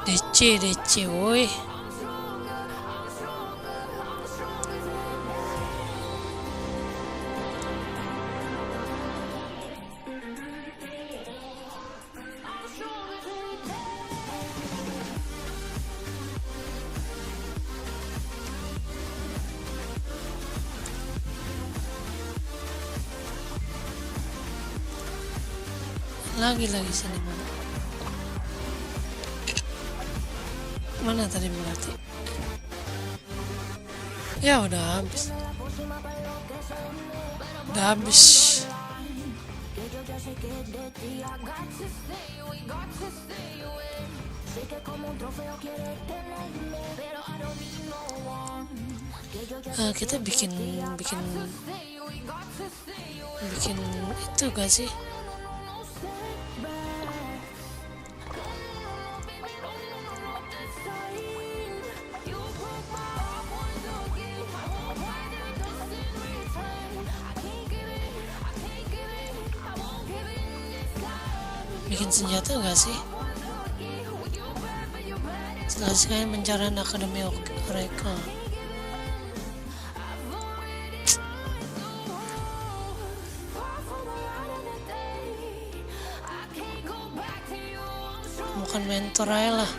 DC woi. I'm stronger, I'm stronger, I'm stronger than that. I'm stronger than that. Lagi sini mana? Mana tadi berarti? Ya udah habis. Udah habis. Que yo ya sé que de ti I got to stay away, got to stay away. Sé que como un trofeo quieres tenerme, pero I don't need no one. Que yo ya Kita bikin stay away, got to stay away. itu gak sih? No setbacks. Baby, no, no, no, no, this time. You broke my heart once again. I won't buy the dust in return. I can't give it, I can't give it, I won't give in this time. Bikin senjata gak sih? Selesai pencarian Akademi Oracle. Bukan mentor aja lah.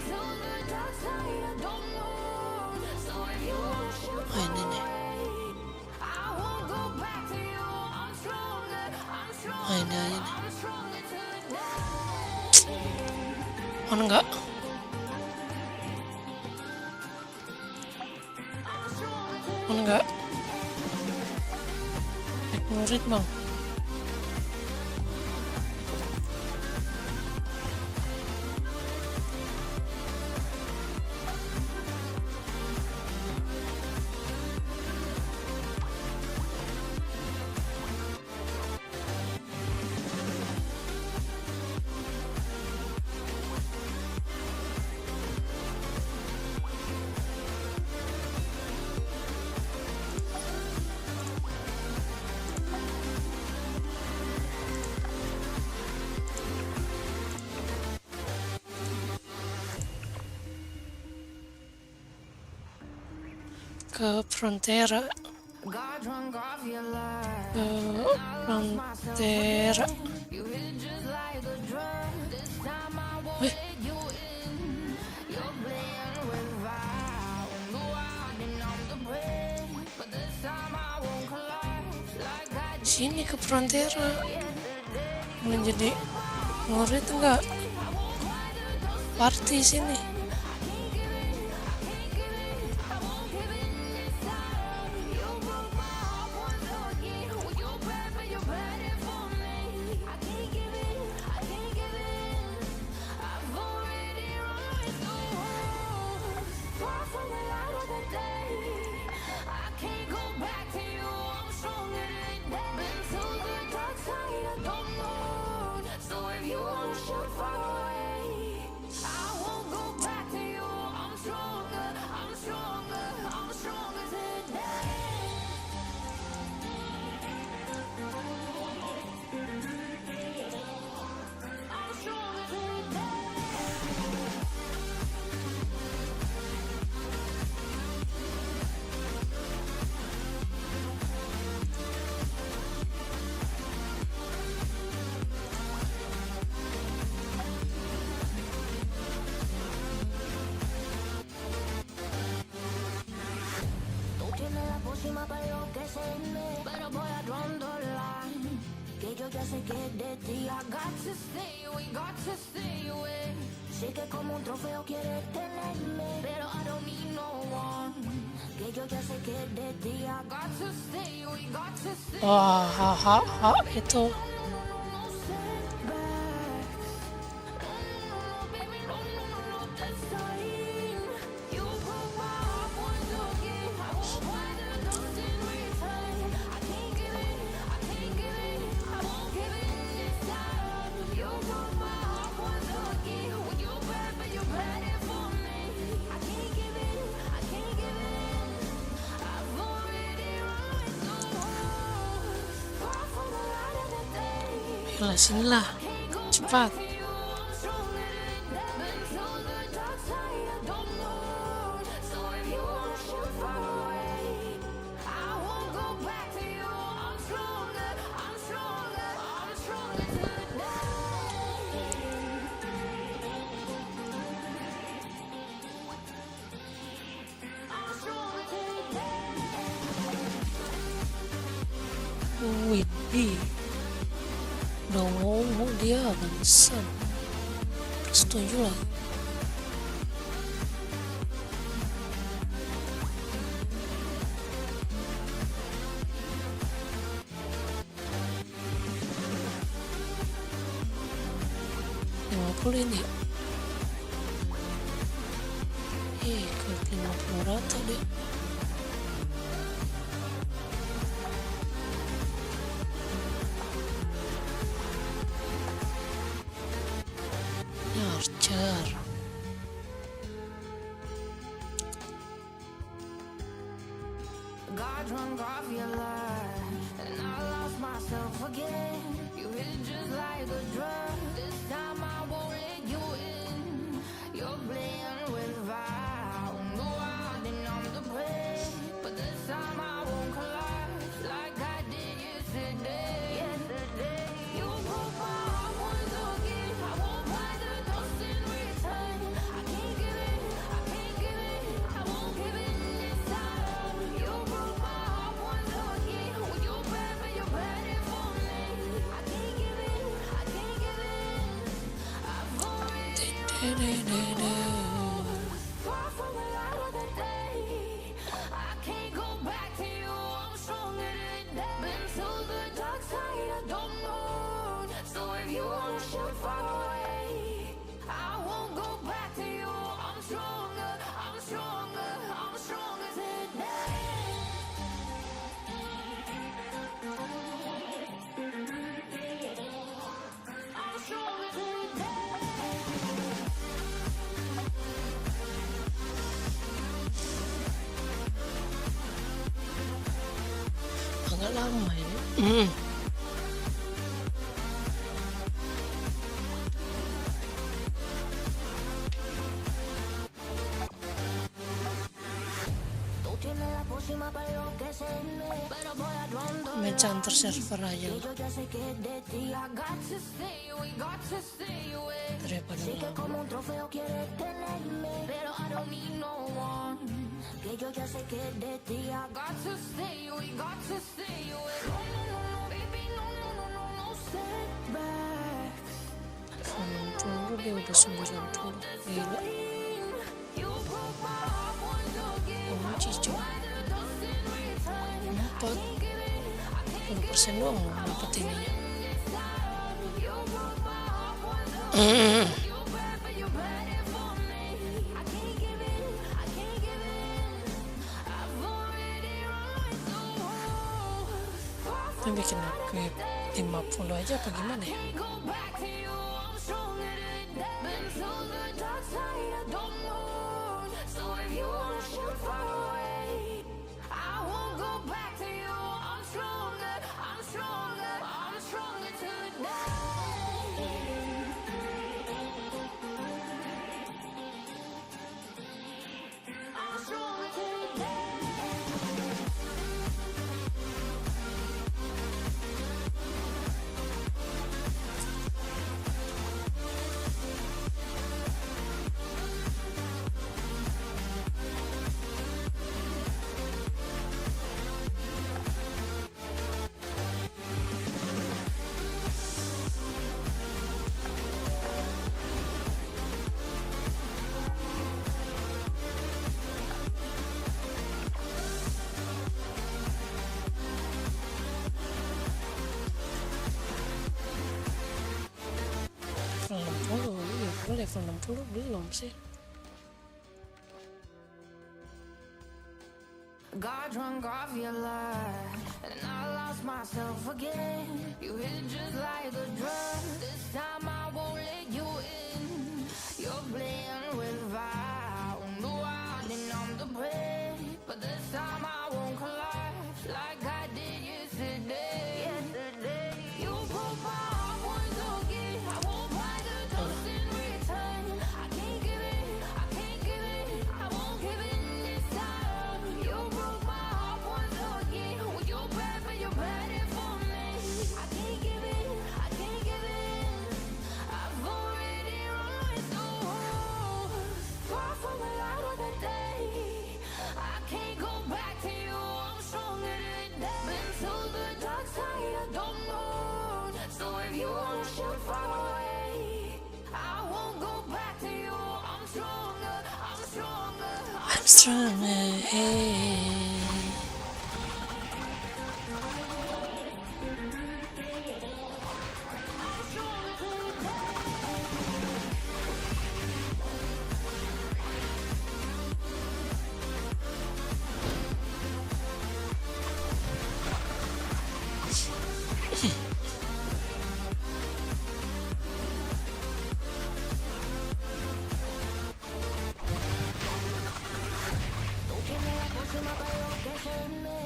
Oh ini nih. Oh ini aja nih. Oh enggak. Oh enggak. Murid bang. ke Frontera. Got drunk off your lies. Ke Frontera. You hit just like a drug. This time I won't Wih, let you in. You're playing with fire. No, I didn't on the bread. But this time I won't collapse like I did sini ke Frontera. yesterday. Menjadi murid enggak? Party sini. Próxima para enloquecerme, pero voy a line. Que yo ya sé que de ti I got to stay away, got to stay away. Sé que como un trofeo quieres tenerme, pero I don't need no one. Que yo ya sé que de ti I got to stay away, got to stay Wah, ha, itu. Ayolah, sinilah. Cepat. Widih. Udah ngomong dia bangsat. Setuju lah. ini. Ke 50 rata deh. Archer. Got drunk off your lies, and I lost myself again. You hit just like a drug. This time I won't let you in. You're playing with fire. No, I didn't on the bread, but this time I won't collapse like I did yesterday. You broke my heart once again. I won't buy the dust in return. I can't give it, I can't give it, I won't give it this time. You broke my heart once again. When you're bad, but you're bad for me. I can't give it, I can't give it. I've already far from the light of the day. I can't go back to you. I'm stronger than that. Been to the dark side, I don't know. So if you wanna shoot far away, I won't go back to you. I'm stronger, I'm stronger, I'm stronger than that. I'm stronger than that. Agak lama ini. Tú tienes la main counter server aja lah daripada lama. Que yo ya sé que de ti I got to stay away, got to stay away. No, baby, no, setbacks. 60 dia udah 90, gila. Kunci coba 40% doang dapat ininya. Ini bikin equip 50 aja apa gimana ya? Level 60 belum sih. Got drunk off your life and I lost myself again. You hit just like a drug. This time I won't let you in. You're playing with fire. No, I didn't numb the pain, but this time I won't collapse like I did yesterday. You broke my heart once again. I won't buy the dust in return. I can't give it. I won't give in this time. You broke my heart once again. With your bad, but you're bad for me. I can't give in. I've already run through. Far from the light of the day. I can't go back to you. I'm stronger than that. Been to the dark side. I don't know. So if you wanna shoot far away, I won't go back to you. I'm stronger. I'm stronger. Hey.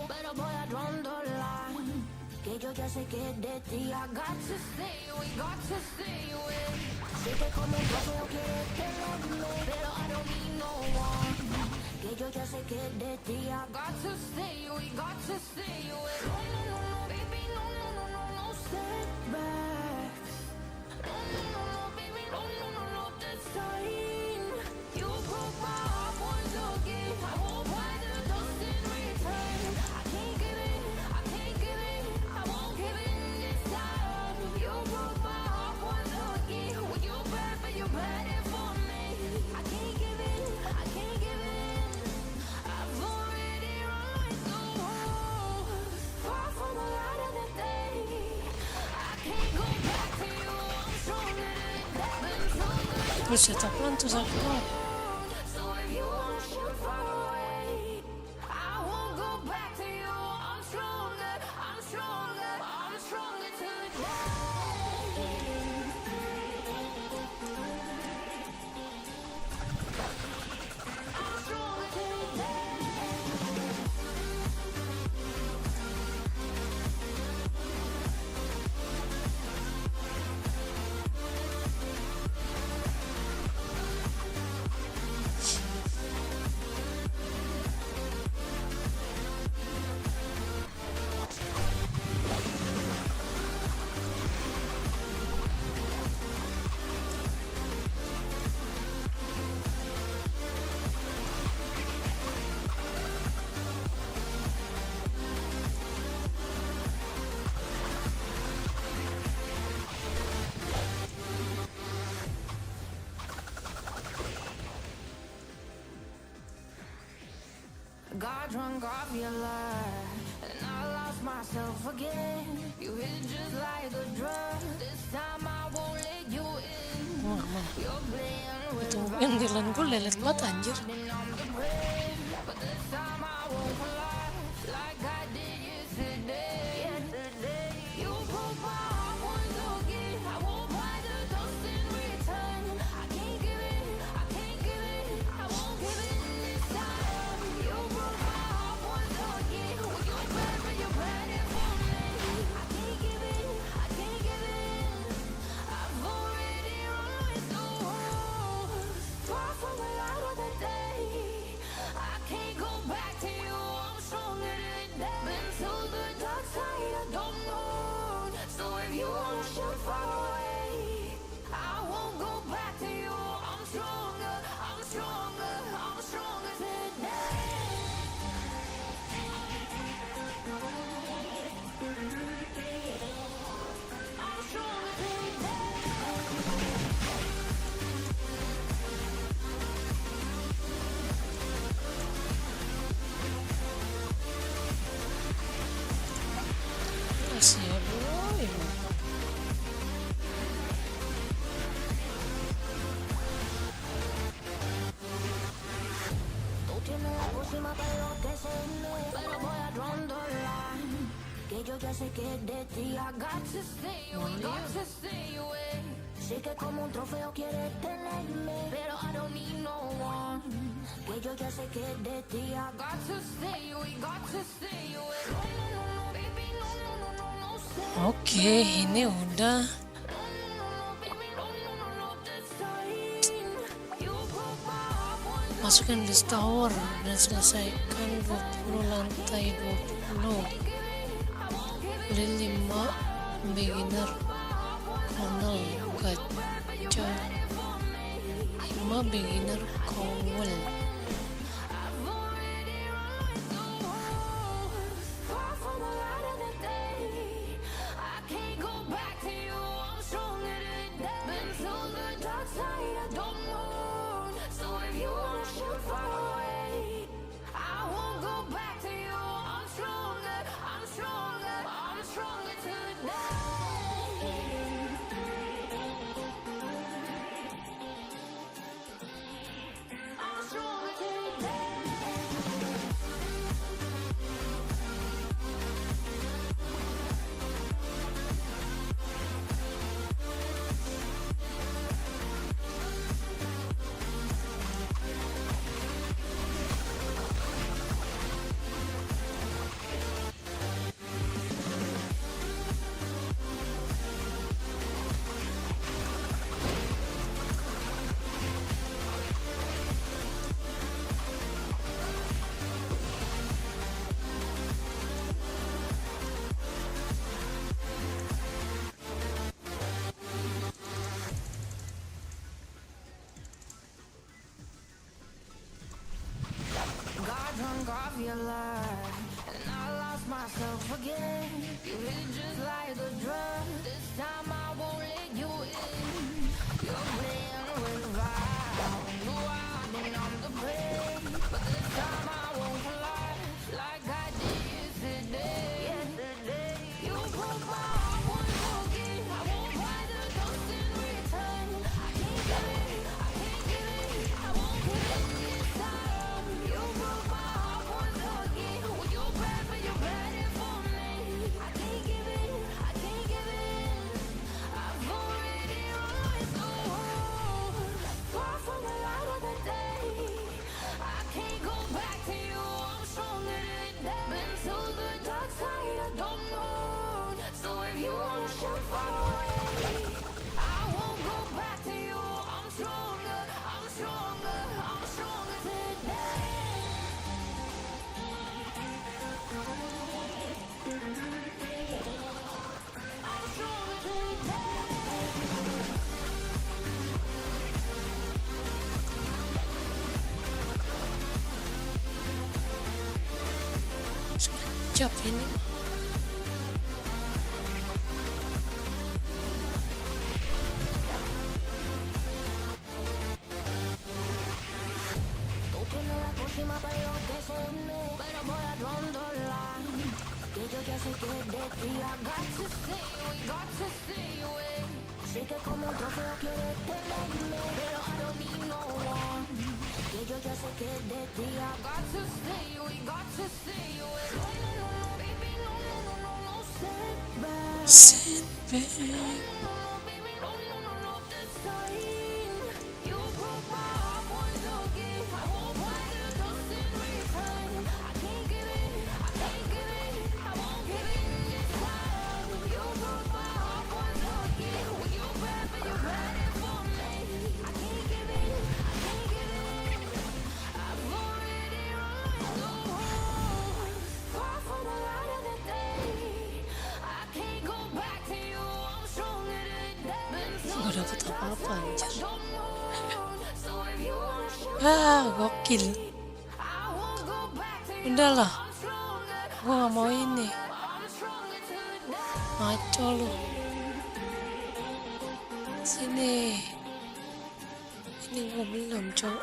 Pero voy a line. Que yo ya sé que de ti I got to stay away, got to stay away. Si te como un trofeo quieres tenerme, pero I don't need no one. Que yo ya sé que de ti I got to stay away, got to stay away. No, baby, no setbacks. No, baby, no, this time. You broke my heart once again. I won't buy the dust in return. I can't give in. I won't give in this time. You broke my heart once again. Well, you're bad, but you're bad for me. I can't give in. I've already run through. Far from the light of the day. I can't go back to you. I'm stronger than that. Been stronger. Buset, apaan tuh sakit? So if you wanna shoot far away, I won't go back to you. I'm stronger today. I'm stronger today. got drunk off your lie, and I lost myself again. You hit just like a drug. This time I won't let you in. You're playing with Itu England gue lelet banget anjir. running on the bridge, but this time I won't collide like I did yesterday. You broke my heart once again. I won't buy the dust in return. I can't give it, I can't give it, I won't give it this time. You broke my heart once again. When you're bad, but you're bad it for me. I can't give it, I can't give it. I've already run with the world. Far from the light of the day. I can't go back to you. I'm stronger than that. Been to the dark side, I don't know. So if you wanna shoot far away, I won't go back to you. I'm stronger, I'm stronger, I'm stronger today. I'm stronger today. Masih ya bro, ya. Tú tienes la próxima para enloquecerme, pero voy a rondarla. Que yo ya sé que es de ti. I got to stay away, got to stay away. Sé que como un trofeo quieres tenerme, pero I don't need no one. Que yo ya sé que es de ti. I got to stay away, got to stay away. No, no, no, no, baby, no, no, no, no, no, stay. Oke, ini udah. No, no, no, no, baby, no, no, no, no, this time. You broke my heart once. Masukkan list tower dan selesaikan 20 lantai 20. Beli 5 beginner kernel gacha, 5 beginner cowl. Far from the light of the day. I can't go back to you. I'm stronger than that. Been to the dark side, I don't know. So if you wanna shoot far away, I won't go back to you. I'm stronger, I'm stronger, I'm stronger today. I'm stronger today. Got drunk off your lie, and I lost myself again. You hit just like a drug. This time I won't let you in. You're playing with fire. You are been on the break, but this time I won't collide like I did yesterday. You broke my heart once again. I won't buy the dust in return. I can't give it, I can't give it, I won't give it this time. You broke my heart once again. When you're bad, but you're bad it for me. I can't give it, I can't give it. I've already run with the world. Far from the light of the day. I can't go back to you. I'm stronger than that. Been to the dark side, I don't know. So if you wanna shoot far away, I won't go back to you. I'm stronger, I'm stronger, I'm stronger today. I'm stronger today. Sekejap ini. Tú tienes la próxima para enloquecerme, Setback. Gak dapet apa-apa anjir. Gokil. Udahlah, gue gak mau ini. Ngaco lu. Sini. Ini gue belum, cok.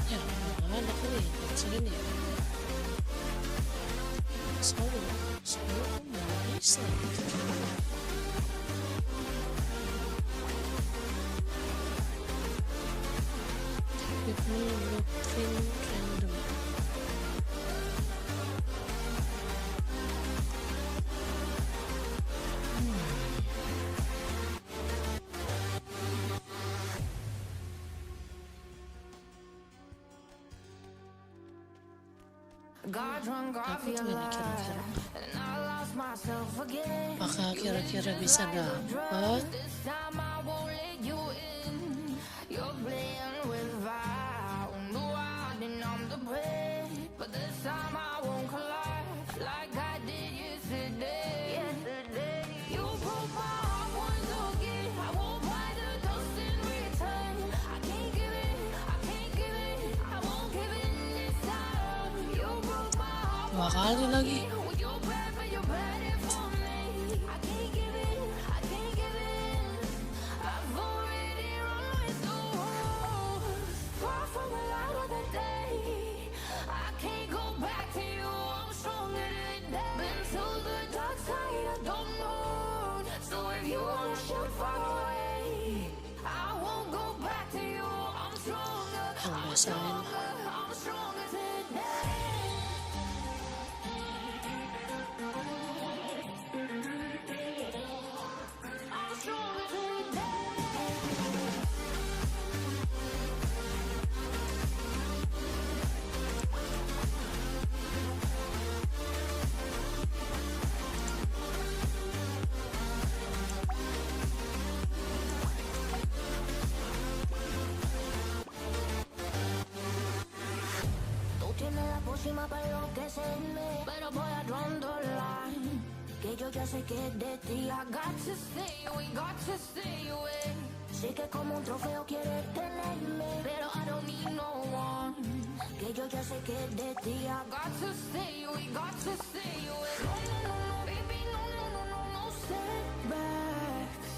Ya, mana kali ya? Segini ya. Solo nggak bisa. People blueprint random. Got drunk off Apa your tuh ini love, kira-kira? and I lost myself again. Apakah kira-kira bisa dapat? This time I won't let you in. You're playing with fire. No, I didn't on the bread, but this time I won't collide like I did yesterday. You broke my heart once again. I won't buy the dust in return. I can't give it, I can't give it, I won't give in this time. You broke my heart. 2 kali lagi. Yang biasain. Próxima para enloquecerme, pero voy a draw the line. Que yo ya sé que es de ti. I got to stay away, got to stay away. Sé que como un trofeo quieres tenerme, pero I don't need no one. Que yo ya sé que es de ti. I got to stay away, got to stay away. No, no, no, no, baby, no, no, no, no, no setbacks.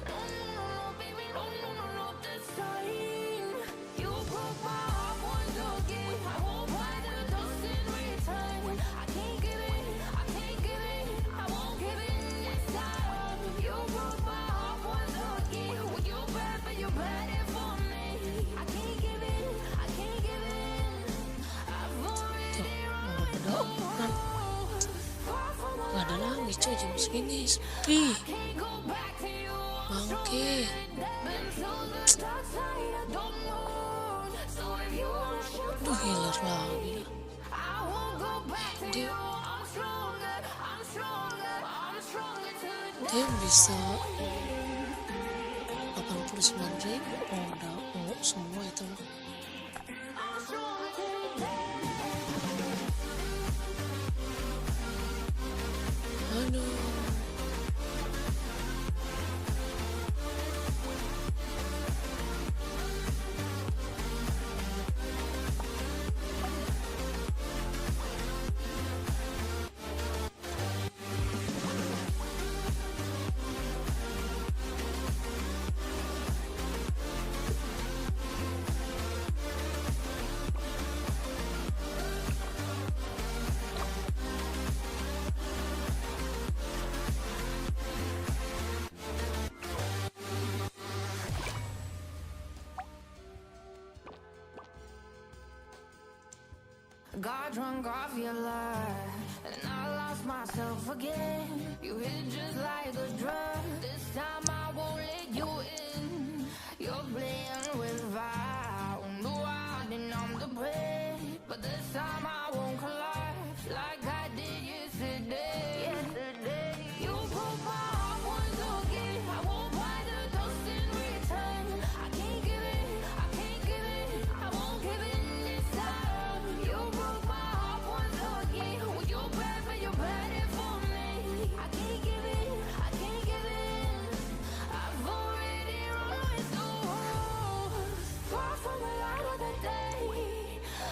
No, no, no, no, baby, no, no, no, no, this time. You broke my heart once again. I won't buy the dust in return. I can't give it, I can't give it, I won't give it this time. You broke my heart once again. When you're bad, but you're bad for me. I can't give it, I can't give it. I've already run far from the Gak ada lagi coy jam segini, sepi. can't go back to you. Bangke. Been to the dark side, I don't know. So if you wanna shoot Duh, healer lagi. I won't go back to Dia, you. I'm stronger, I'm stronger, I'm stronger today. dia bisa 89.000. Oh, udah semua itu. I'm stronger today. Aduh. Got drunk off your love, and I lost myself again. You hit just like a drug. This time I won't let you in. You're playing with fire. No, I didn't I'm the prey, but this time I won't collapse like I did yesterday. You broke my heart once again. I won't buy the dust in return. I can't give it, I can't give it, I won't give it this time. You broke my heart once again. With your bad, but you're bad it for me. I can't give it, I can't give it. I've already run with the wolves. Far from the light of the day.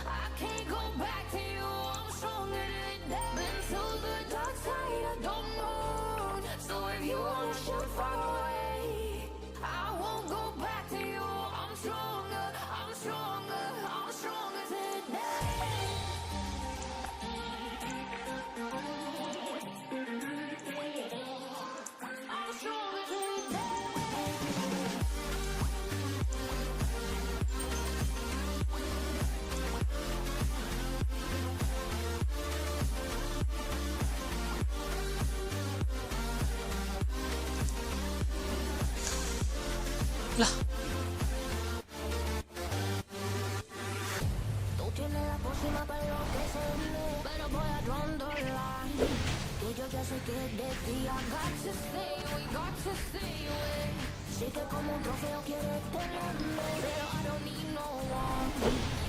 I can't go back to you. I'm stronger today. Been to the dark side, I don't know. So if you wanna shoot far away, I won't go back to you. I'm stronger, I'm stronger, I'm stronger today. I'm stronger today. Lah, Tú tienes la pócima para enloquecerme, pero voy a line. Que yo ya sé que de ti I got to stay, we got to stay away. Sé que como un trofeo quieres tenerme, pero I don't need no one.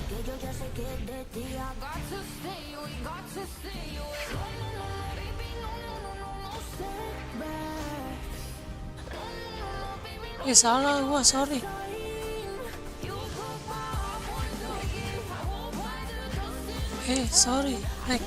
Que yo ya sé que de ti I got to stay, we got to stay away. No, no, no, baby, no, no, no, no, no setbacks. No, no, no, no, baby, no. salah gua, sorry. You broke my heart once again. I won't buy the dust in Sorry, like,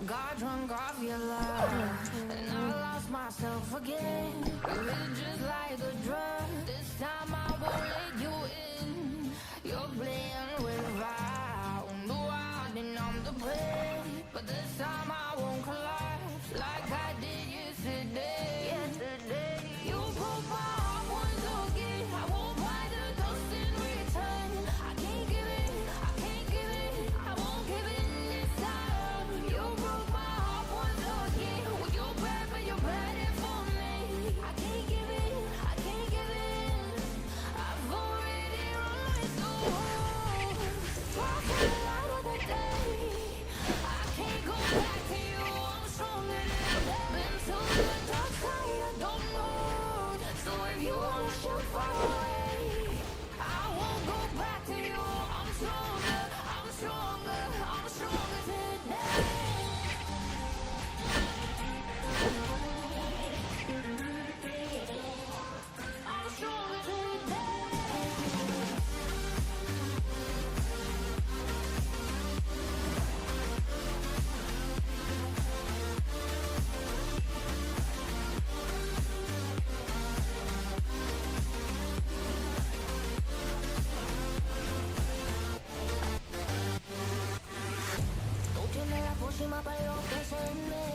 got drunk off your love, and I lost myself again. You hit just like a drug. This time I won't let you in. You're playing with fire. No, I didn't I'm the prey, but this time I won't collapse like I did yesterday. You broke my heart once again. I won't buy the dust in return. I can't give it, I can't give it, I won't give it this time. You broke my heart once again. With your bad, but you're bad it for me. I can't give it, I can't give it. I've already run with the wolves. Far from the light of the day. I can't go back to you. I'm stronger than that. Been to the dark side, I don't know. So if you wanna shoot far away, I won't go back to you. I'm stronger, I'm stronger, I'm stronger today. I'm stronger today. Tú tienes la pócima para enloquecerme,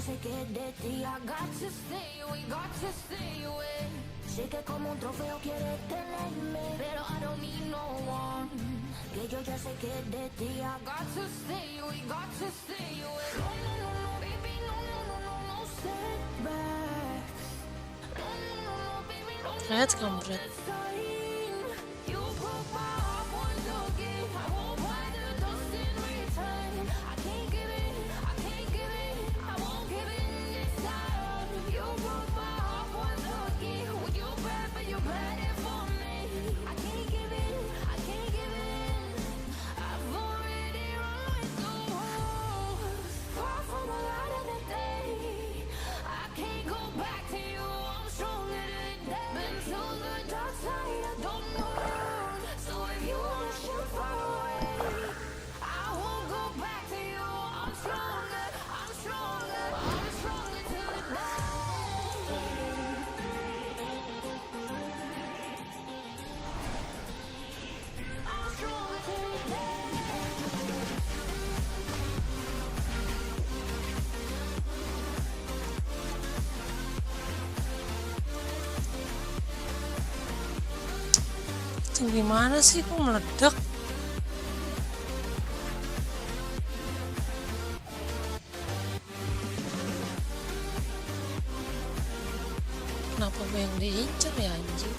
sé que es de ti. I got to stay away, got to stay away. Sé que como un trofeo quieres tenerme, pero I don't need no one. Que yo ya sé que es de ti. I got to stay away, got to stay away. No, no, no, no, baby, no, no, no, no, no setbacks. No, no, no, no, baby, no, no, Lihat kampret. you broke my heart once again. I won't buy the dust in return. I can't give in, I can't give in, I won't give in this time. You broke my heart once again. When you bad, but you bad it for me. I can't give in, I can't give in. I've already run with the wolves. Far from the light of the day. I can't go back to you. I'm stronger today. Been to the dark side, I don't know. So if you wanna shoot far away, I won't go back to you. I'm stronger, I'm stronger, I'm stronger today. I'm stronger today. Itu gimana sih kok meledak? Kenapa gue yang diincar ya anjing?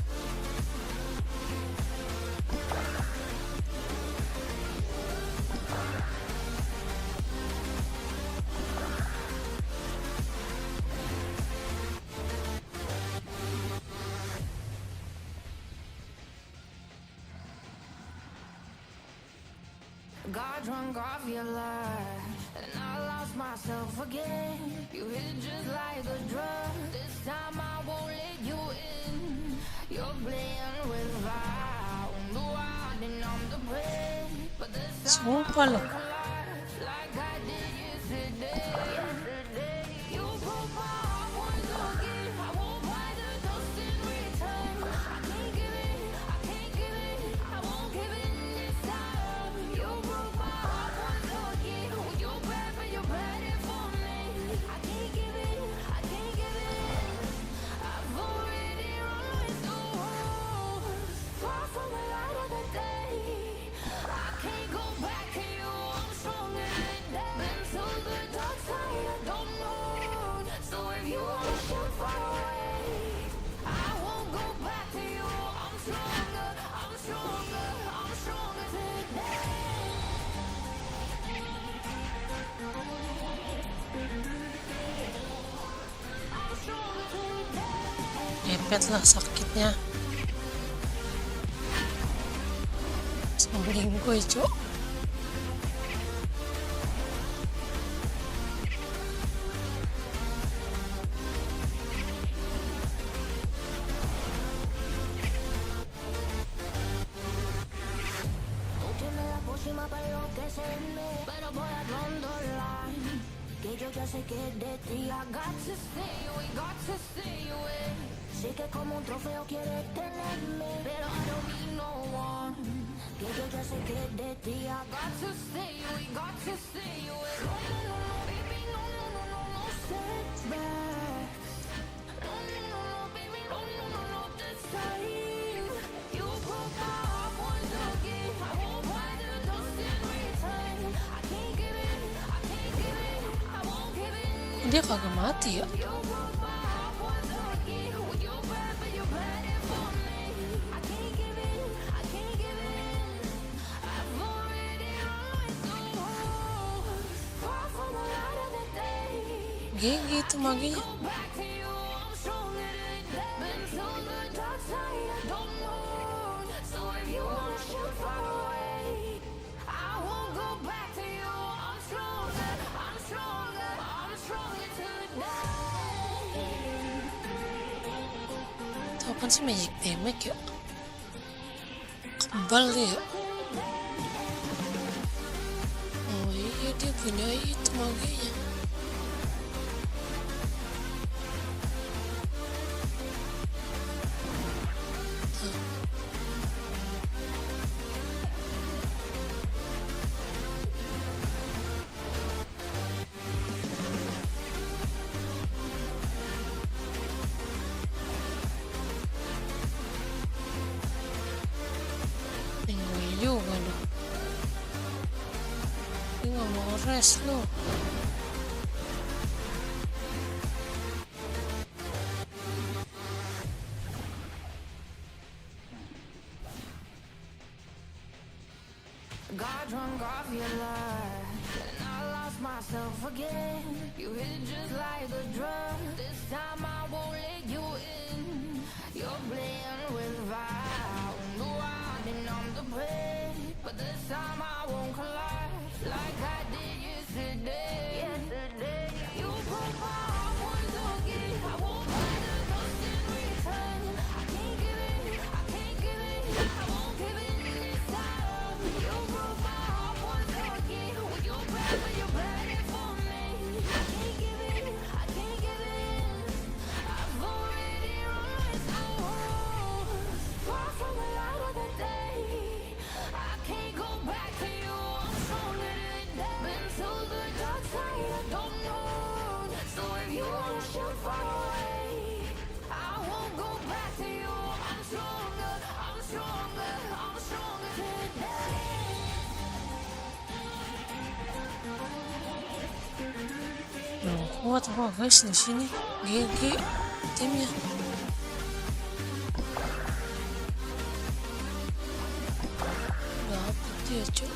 Got drunk off your lie, and I lost myself again. You hit just like a drug. This time I won't let you in. You're playing with fire. On the wild and I'm the prey. But this time Sumpah loh. collide like I did yesterday. You broke my heart once again. I won't buy the dust in return. I can't give in, I can't give in, I won't give in this time. You broke my heart once again. When you bad, but you bad it for me. I can't give in, I can't give in. I've already run with the wolves. Far from the light of the day. I can't go back to you. I'm stronger today. Been to the dark side, I don't know. So if you wanna shoot far away, I won't go back to you. I'm stronger, I'm stronger, I'm stronger today. I'm stronger today. Mepet lah sakitnya. Sembeling gue cok. Tú tienes la pócima para enloquecerme, pero voy a line. Que yo ya sé que es de ti. I got to stay away, got to stay away. Sé que como un trofeo quieres tenerme, pero I don't need no one. Que yo ya sé que es de ti. I got to stay away, got to stay away. No, no, no, no, baby, no, no, no, no, no setbacks. No, no, no, no, baby, no, no, no, no, this time. You broke my heart once again. I won't buy the dust in return. I can't give in, I can't give in, I won't give in. Dia kagak mati ya? You broke my heart once again. When you bad, but you bad it for me. I can't give in, I can't give in. I've already run with the wolves. Far from the light of the day. GG itu maginya. Go back to you, I'm stronger today. Been to the dark side, I don't know. So if you wanna shoot far away, I won't go back to you. I'm stronger, I'm stronger, I'm stronger today. Itu apaan sih magic damage ya? Kebal dia ya? Oh iya dia punya itu maginya. Rest lo. Got drunk off your love, and I lost myself again. You hit just like a drug. This time I won't let you in. You're playing with fire, no riding on the bread. But this time I won't collapse like I did yesterday. You broke my heart once again. I won't find the dust in return. I can't give in, I can't give in, I won't give in this time. You broke my heart once again. With your breath, when you burn it for me. I can't give in, I can't give in. I've already run my soul far from the light of the day. I can't go back to you. I'm stronger than that. Been to the dark side, I don't know. So if you wanna shoot far away, I won't go back to you. I'm stronger, I'm stronger, I'm stronger today. Yang kuat apa guys di sini? GG timnya. Dapet dia cuy.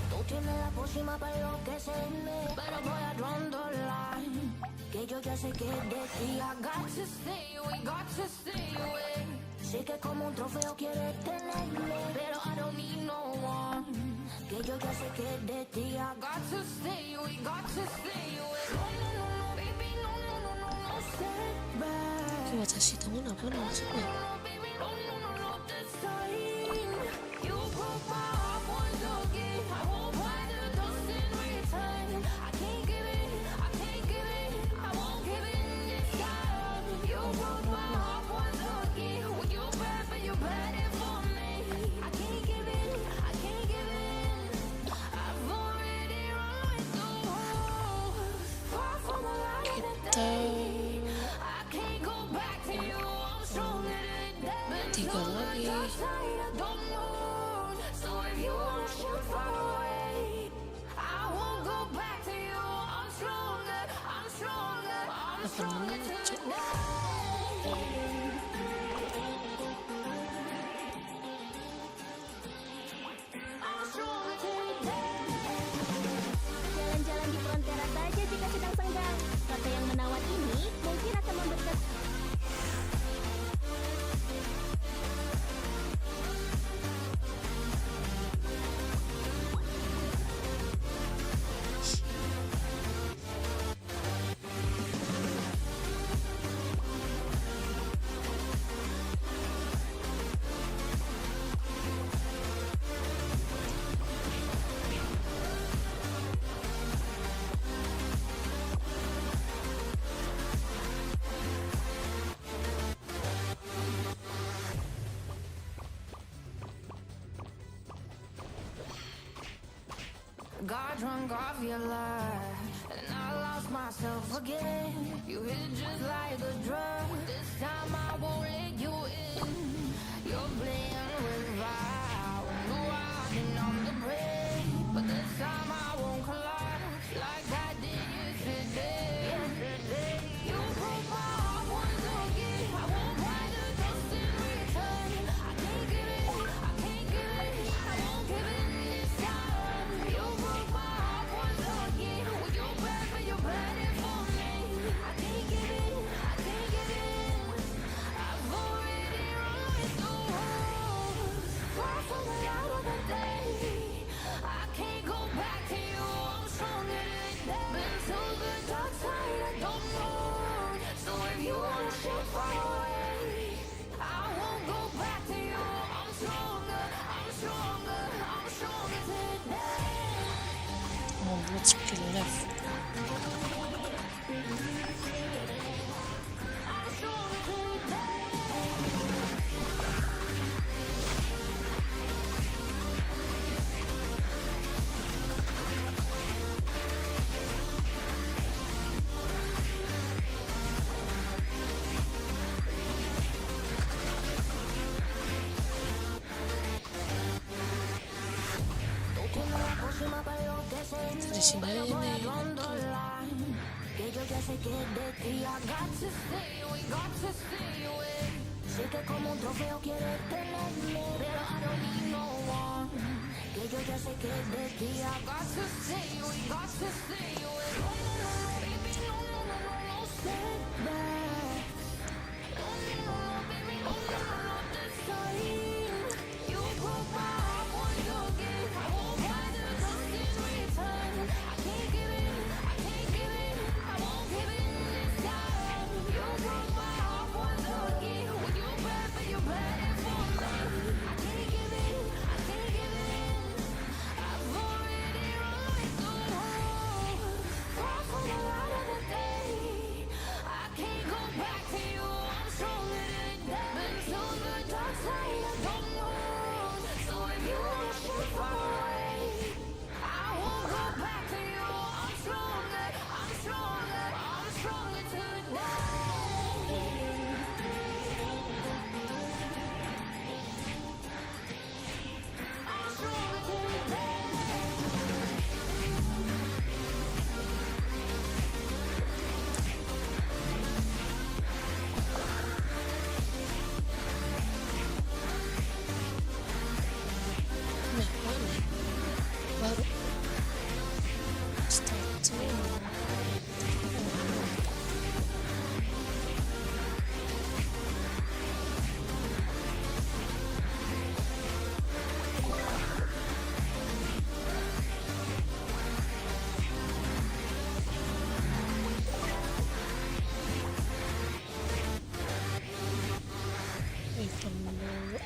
Tú tienes la pócima para enloquecerme, pero voy a draw the line. Que yo ya sé que de ti I got to stay away, got to stay away. Sé que como un trofeo quieres tenerme, pero I don't need no one. Que yo ya sé que de ti I got to stay away, got to stay away. No, no, no, no, baby, no, no, no, no, no, step back. 私temen apa maksudnya? No, baby, no, no, no, no, this time. You broke my heart once again. I won't find the dust in return. I can't give in, I can't give in, I won't give in this time. You broke my heart once again. With your breath and you burn it for me. I can't give in, I can't give in. I've already run my soul far from the light of the day. I can't go back to you. I'm stronger than that. Been Tiga to the lagi. dark side, I don't know. So if you wanna shoot far away, I won't go back to you. I'm stronger, I'm stronger, I'm 8 stronger menit cuy. I'm stronger today. Jalan-jalan di Frontera saja jika sedang senggang. Kota yang menawan ini mungkin akan memberkat. Got drunk off your love, and I lost myself again. You hit just like a drug. This time I won't let you in. You're playing with fire, no riding on the bread. But this time I won't collapse like I did yesterday. You broke my heart once again. I won't find the dust in return. I can't give in, I can't give in, I won't give in this time. You broke my heart once again. With your breath and you burn it for me. I can't give in, I can't give in. I've already run my soul far from the light of the day. I can't go back to you. I'm stronger than that. Been to the dark side, I don't know. So if you wanna shoot far away, I won't go back to you. I'm stronger, I'm stronger, I'm stronger today. Membuat skill left. I'm stronger today. Kita di sini aja nih. Nah, mana? Baru start semua. Hitam dulu.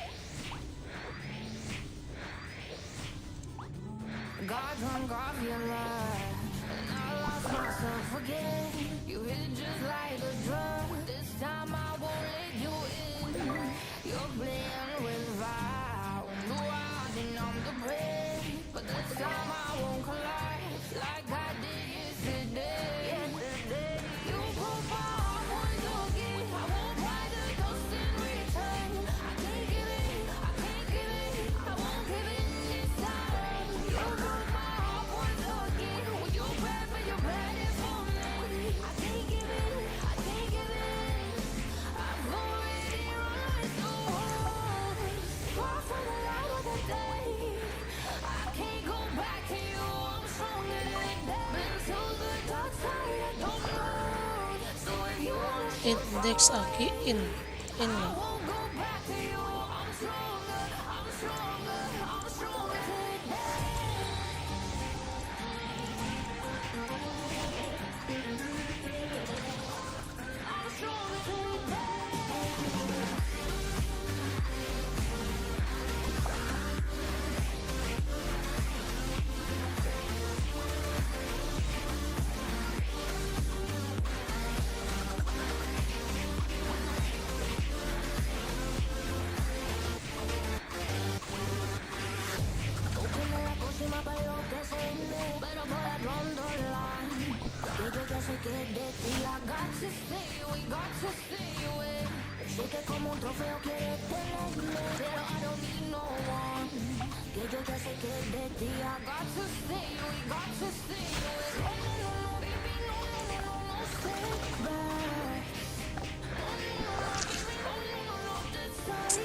Got drunk off your love, and I lost myself again. You hit just like a drug. This time I won't let you in. You're playing with fire, no hiding on the bread. But this time I won't collide like I did yesterday. You broke my heart once again. I won't buy the ghost in return. I can't give in, I can't give in, I won't give in this time. You broke my heart once again. When you bad, but you're bad for me. I can't give in, I can't give in. I've already run my soul. Far from the light of the day. I can't go back to you. I'm stronger than that. Been to the dark side. I don't know. So if you wanna Index Aki in. I won't go back to you. I'm stronger. I'm stronger. I'm stronger today. I'm stronger today. Pero por el pronto la y yo que sé que de ti I got to stay away, got to stay away. Sé que como un trofeo quieres tenerme, pero I don't need no one. Que yo que sé que de ti I got to stay away, got to stay away. No, no, no, no, baby, no, no, no, no, no, stay back. No, no, no, no, baby, no, no, no, no, this time.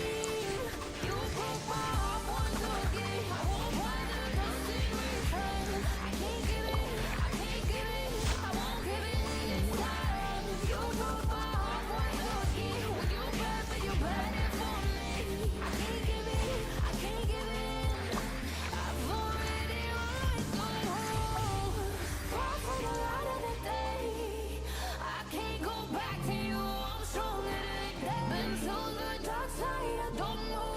You broke my heart once again. I won't buy the ghost in return. I can't give in, I can't give in, I won't give in this time. You broke my heart once again. When you bad, but you're bad for me. I can't give in, I can't give in. I've already run my soul. Far from the light of the day. I can't go back to you. I'm stronger than that. Been to the dark side. I don't know.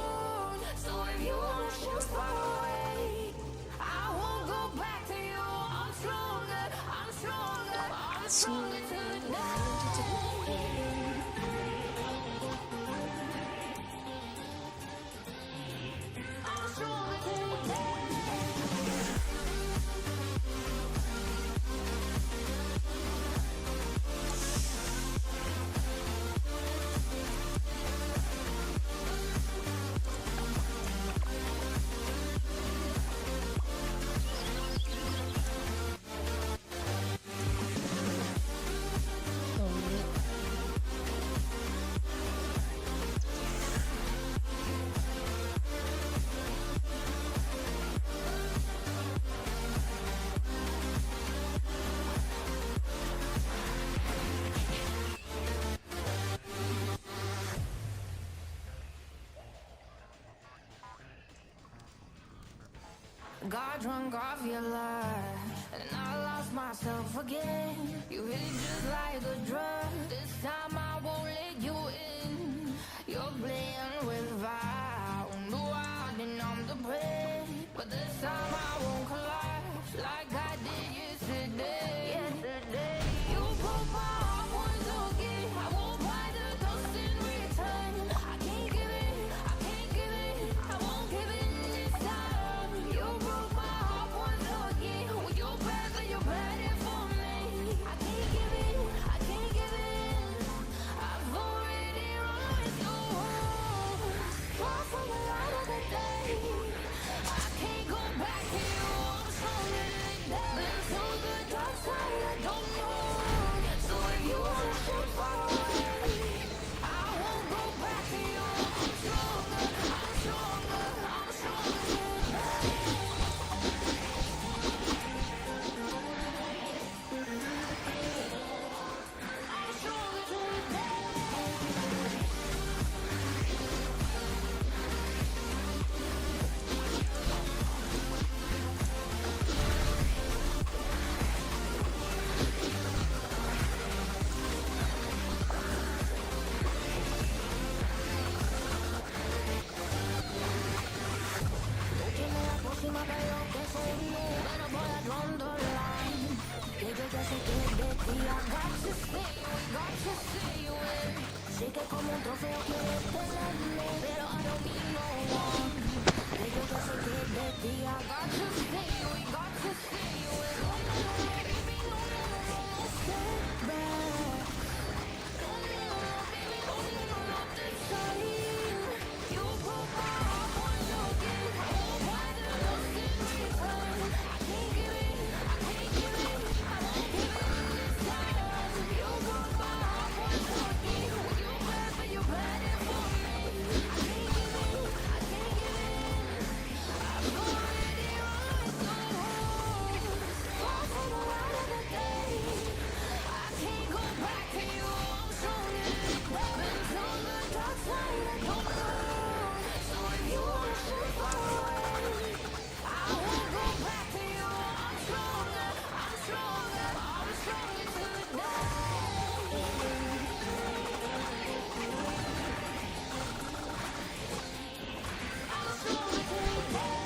So if you wanna shoot far away, I won't go back to you. I'm stronger. I'm stronger. I'm stronger today. I'm stronger today. Got drunk off your lie, and I lost myself again. You hit it just like a drug. This time I won't let you in. You're playing with fire. No, I didn't numb the pain, but this time I won't collapse like I did yesterday. Yesterday, you broke my heart once again. I won't buy the dust in return. I can't give it, I can't give it, I won't give it this time. You broke my heart once again. With your breath and your bad for me. I can't give it, I can't give it. I've already run so hard. Far from the light of the day. I can't go back to you. I'm stronger than that. Been to the dark side, I don't know. So if you wanna shoot far away, I won't go back to you. I'm stronger, I'm stronger, I'm stronger than that. I'm stronger than that. Última la próxima pero que soy yo. Pero voy a draw the line. Que yo ya sé que de ti I got to stay away, got to stay away. Sé que como un trofeo quieres tenerme, pero I don't need no one. Que yo ya sé que de ti I got to stay away, got to stay away. No, no, no, no, baby, no, no, no, no, no, step back. No, no, no, no, baby, no, no, no, no, this time. You broke my heart once again. I won't buy the dust in return. I can't give it, I can't give it, I won't give it this time. You broke my heart once again. With your breath and your bad for me. I can't give it, I can't give it. I've already run so hard. Far from the light of the day. I can't go back to you. I'm stronger than that. Been to the dark side, I don't know. So if you wanna shoot far away, I won't go back to you. I'm stronger, I'm stronger, I'm stronger today. I'm stronger today.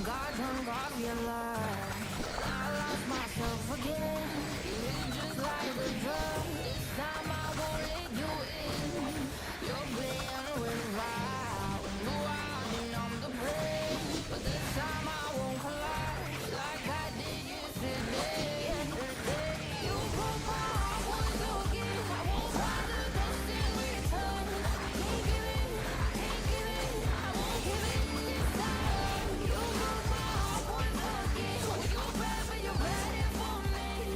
Got drunk off your lie. I lost myself again. You hit it just like a drug. This time I won't let you in. You're playing with fire. No, I didn't numb the pain, but this time I won't collapse like I did yesterday. Yesterday, you broke my heart once again. I won't buy the dust in return. I can't give it, I can't give it, I won't give it this time. You broke my heart once again. With your breath and your bad for me.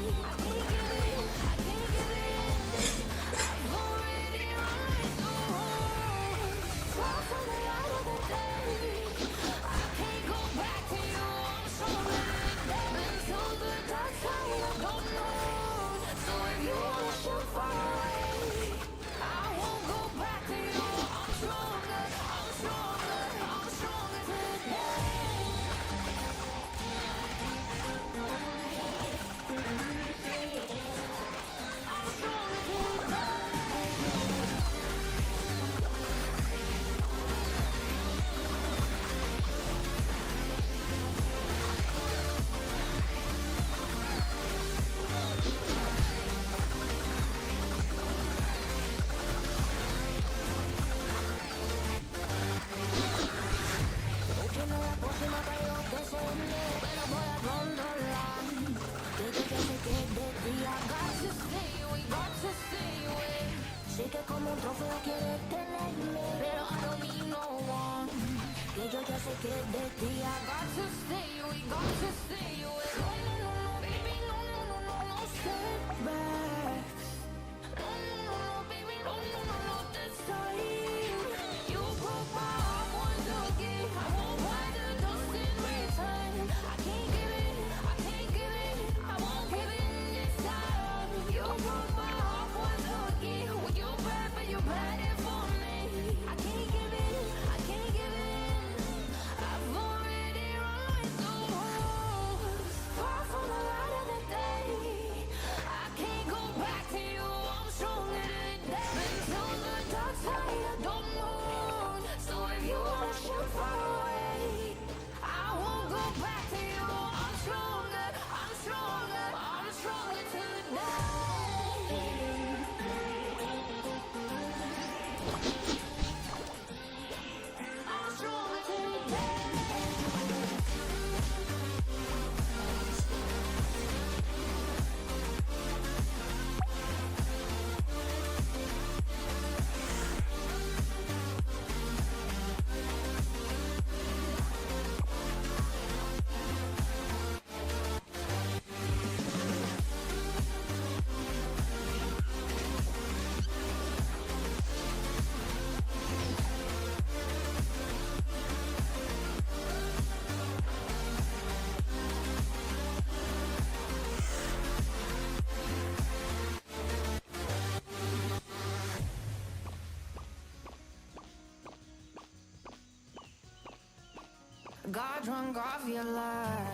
Got drunk off your lie,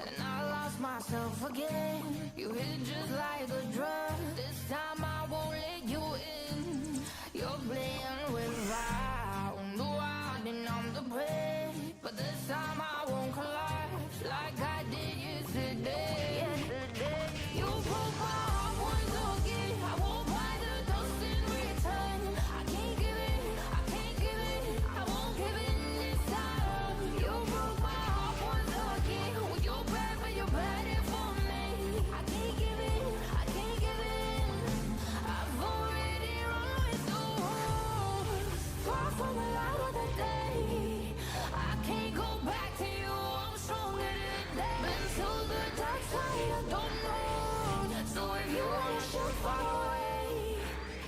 and I lost myself again. You hit just like a drug. This time I won't let you in. You're playing with fire. No, I didn't I'm the prey, but this time I won't collapse like I did yesterday. You broke my heart once again. I won't buy the dust in return. I can't give it, I can't give it, I won't give it this time. You broke my heart once again. Well, you're bad, but you're bad it for me. I can't give it, I can't give it. I've already run with the wolves. Far from the light of the day. I can't go back to you. I'm stronger today. Been to the dark side, I don't know. So if you wanna shoot far away,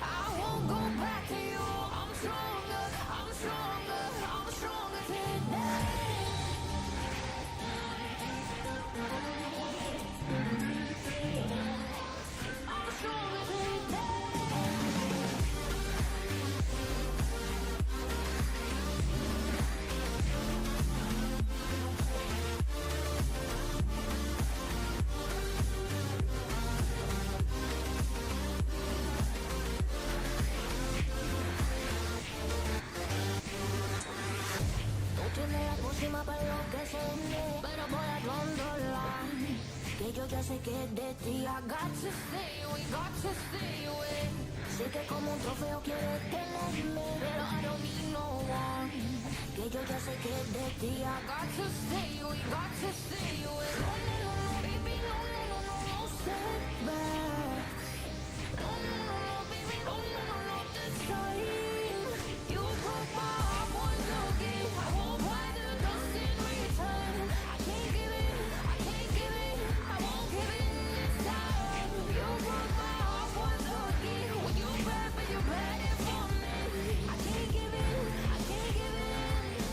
I won't go back to you. I'm stronger, I'm stronger, I'm stronger today. I'm stronger today. Tú tienes la pócima para lo que se me, pero voy a controlar. Que yo ya sé que es de ti. I got to stay away, got to stay away. Sé que como un trofeo quieres tenerme, pero I don't need no one. Que yo ya sé que es de ti. I got to stay away, got to stay away. No, no, no, no, baby, no, no, no, no, no setbacks. No, no, no, no, baby, no, no, no, no, this time. You broke my heart once again. I won't buy the dust in return. I can't give it, I can't give it, I won't give it this time. You broke my heart once again. Well, you're bad, but you're bad it for me. I can't give it, I can't give it.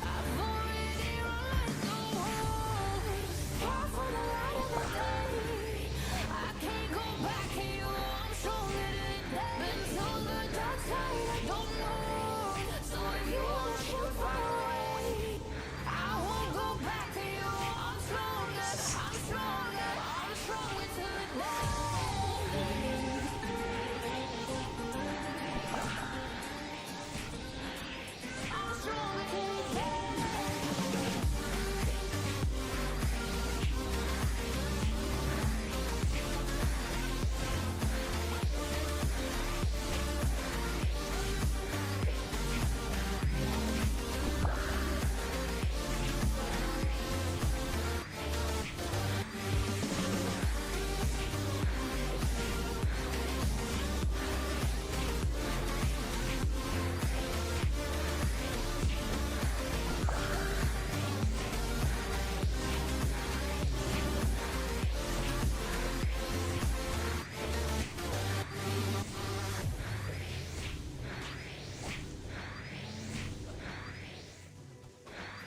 I've already run like the wolves. Far from the light of the day. I can't go back to you. I'm stronger today. Been to the dark side, I don't know. So if you wanna shoot far away, I won't go back to you. I'm stronger, I'm stronger, I'm stronger today. I'm stronger today.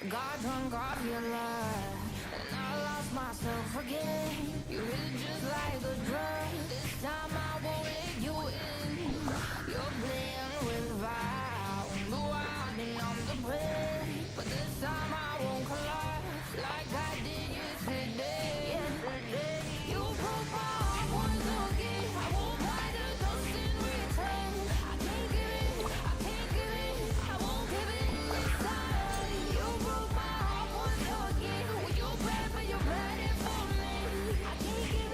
Got drunk off your lie, and I lost myself again. You hit just like a drug. This time I won't let you in. You're playing with fire. No, I didn't I'm the prey, but this time I won't collapse like I did yesterday. You broke my heart once again. I won't buy the dust in return. I can't give it, I can't give it, I won't give it this time. You broke my heart once again. Well, you're bad, but you're bad it for me. I can't give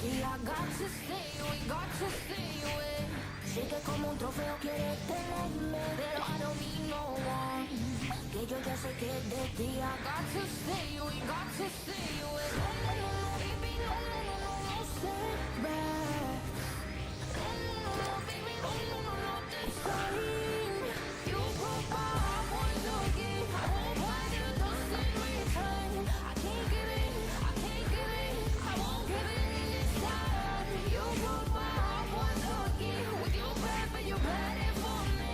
ti, I got to stay, we got to stay away. Sé que como un trofeo quieres tenerme, pero I don't need no one. Que yo ya sé que de ti, I got to stay, we got to stay away. No, no, no, no, baby, no, no, no, no, no, setback. No, no, no, no, baby, no, no, no, no, this time. You broke my heart once again. I won't buy the dust in return. I can't give in, I can't give in. I won't give in this time. You broke my heart once again. With your bad, but you're bad for me.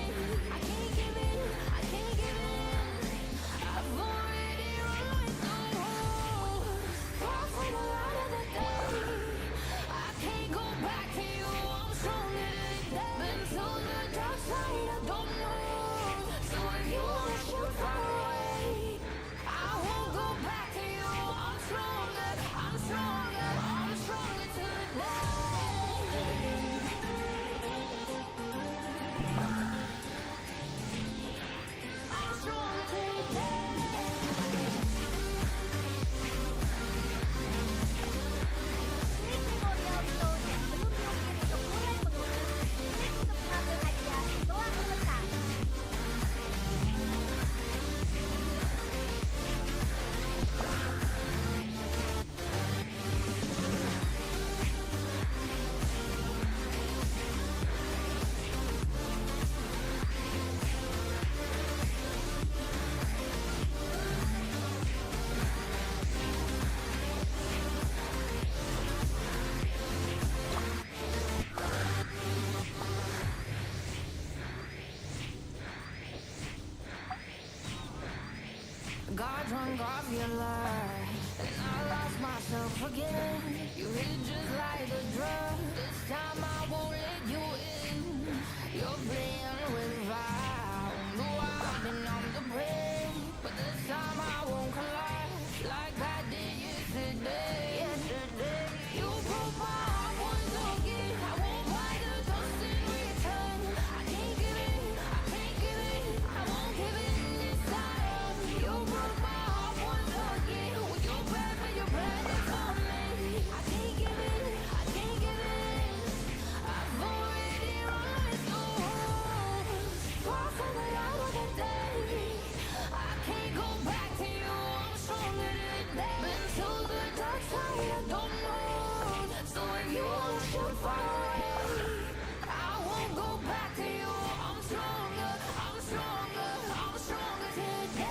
I can't give in, I can't give in. I've already run with the rules. Far from the light of the day. I can't go back to you. I'm stronger than been to the dark side. I don't know. So if you wanna shoot far away, I won't go back to you. I'm stronger. I'm stronger. I'm stronger today. I'm stronger today. Memorial Stone yang belum diukir untuk mulai mengukur. Klik untuk mengambil hadiah di bawah terletak. Got drunk off your lies, and I lost myself again. You hit just like a drug. This time I won't let you in. You're playing with fire. Know I've been on the break, but this time I won't collide like I did yesterday. Yesterday, you broke my heart once again. I won't buy the dust in return. I can't give in, I can't give in. I won't give in this time. You broke my heart once again. With your bad, but you're bad for me. I can't give in, I can't give in. I've already run with the rules. Far from the light of the day. I can't go back to you. I'm stronger today. Been to the dark side. I don't know. So if you wanna shoot far away, I won't go back to you. I'm stronger. I'm stronger. I'm stronger today.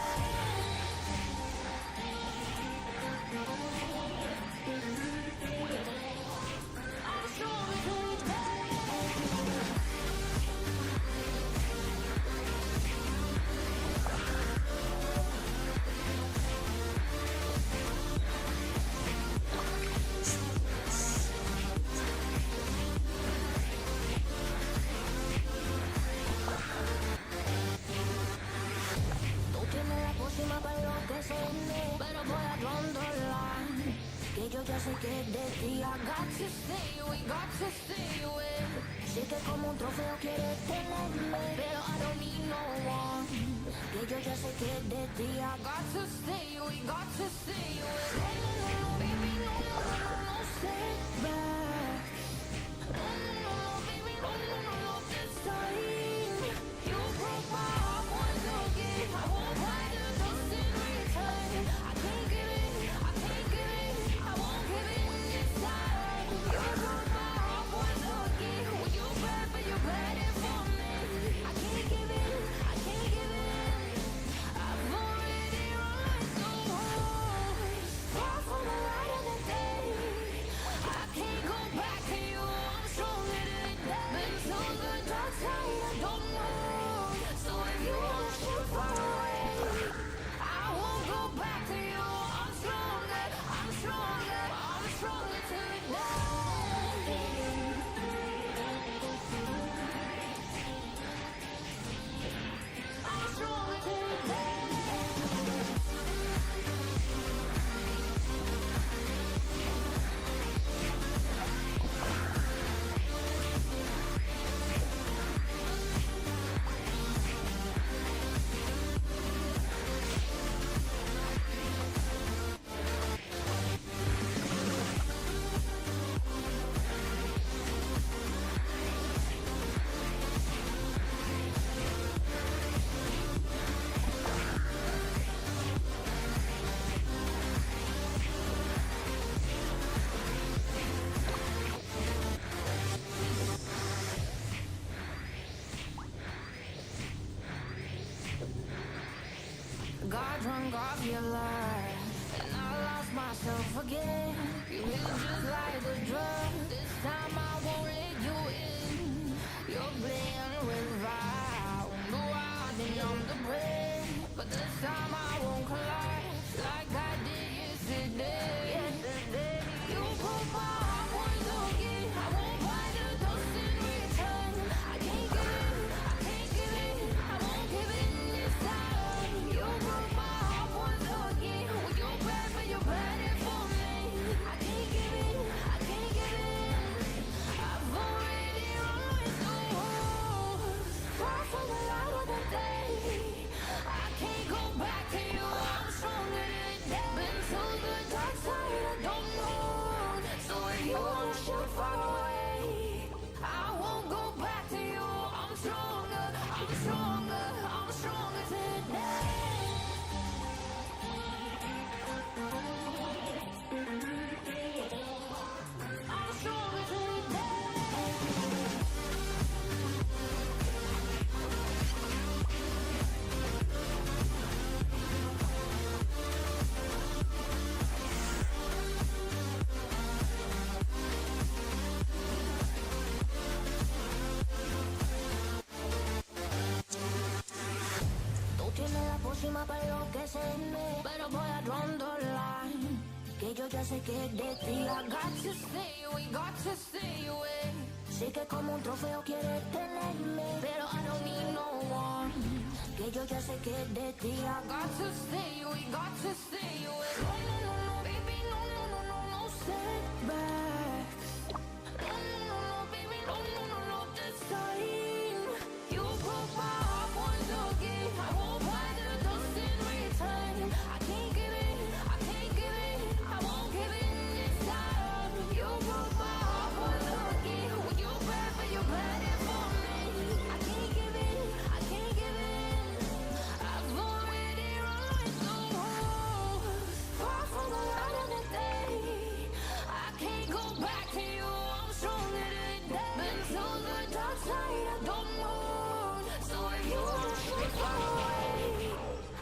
I'm stronger today. Tú tienes la pócima para lo que se me, pero voy a controlar. Que yo ya sé que de ti, I got to stay, we got to stay away. Sé que como un trofeo quieres tenerme, pero I don't need no one. Que yo ya sé que de ti, I got to stay, we got to stay away. No, no, no, no, baby, no, no, no, no, no, setback. No, no, no, no, baby, no, no, no, no, this time. You broke my heart once again. I won't buy the dust in return. I can't give in, I can't give in. I won't give in this time. You broke my heart once again. With your bad, but you're bad for me. I can't give in, I can't give in. I've already run with the rules. Far from got drunk off your love, and I lost myself again. You hit just like a drug. This time I won't let you in. You're playing with fire. No, I didn't on the bread, but this time I won't collapse like I did yesterday. You broke my heart once again. I won't buy the dust in return. I can't give in, I can't give in, I won't give in this time. You broke my heart once again. Well, you're bad, but you're bad for me. I can't give in, I can't give in. I've already run with the wolves. Far from the light of the day. I can't go back to you. I'm stronger than been to the dark side. I don't know. So if you wanna shoot far away, I won't go back to you. I'm stronger. I'm stronger. I'm stronger today. I'm stronger today. Tú tienes la pócima para enloquecerme, pero voy a draw the line. Que yo ya sé que es de ti. I got to stay away, got to stay away. Sé que como un trofeo quieres tenerme, pero I don't need no one. Que yo ya sé que es de ti. I got to stay away, got to stay away. No, no, no, no, baby, no, no, no, no, no setbacks. No, no, no, no, baby, no, no, no, no, this time. You broke my heart once again. I won't buy the dust in return. I can't give in, I can't give in, I won't give in this time. You broke my heart once again. Well, you're bad, but you're bad for me. I can't give in, I can't give in. I've already run with the wolves. Far from the light of the day. I can't go back to you. I'm stronger today. Been to the dark side. I don't know. So if you wanna shoot far away,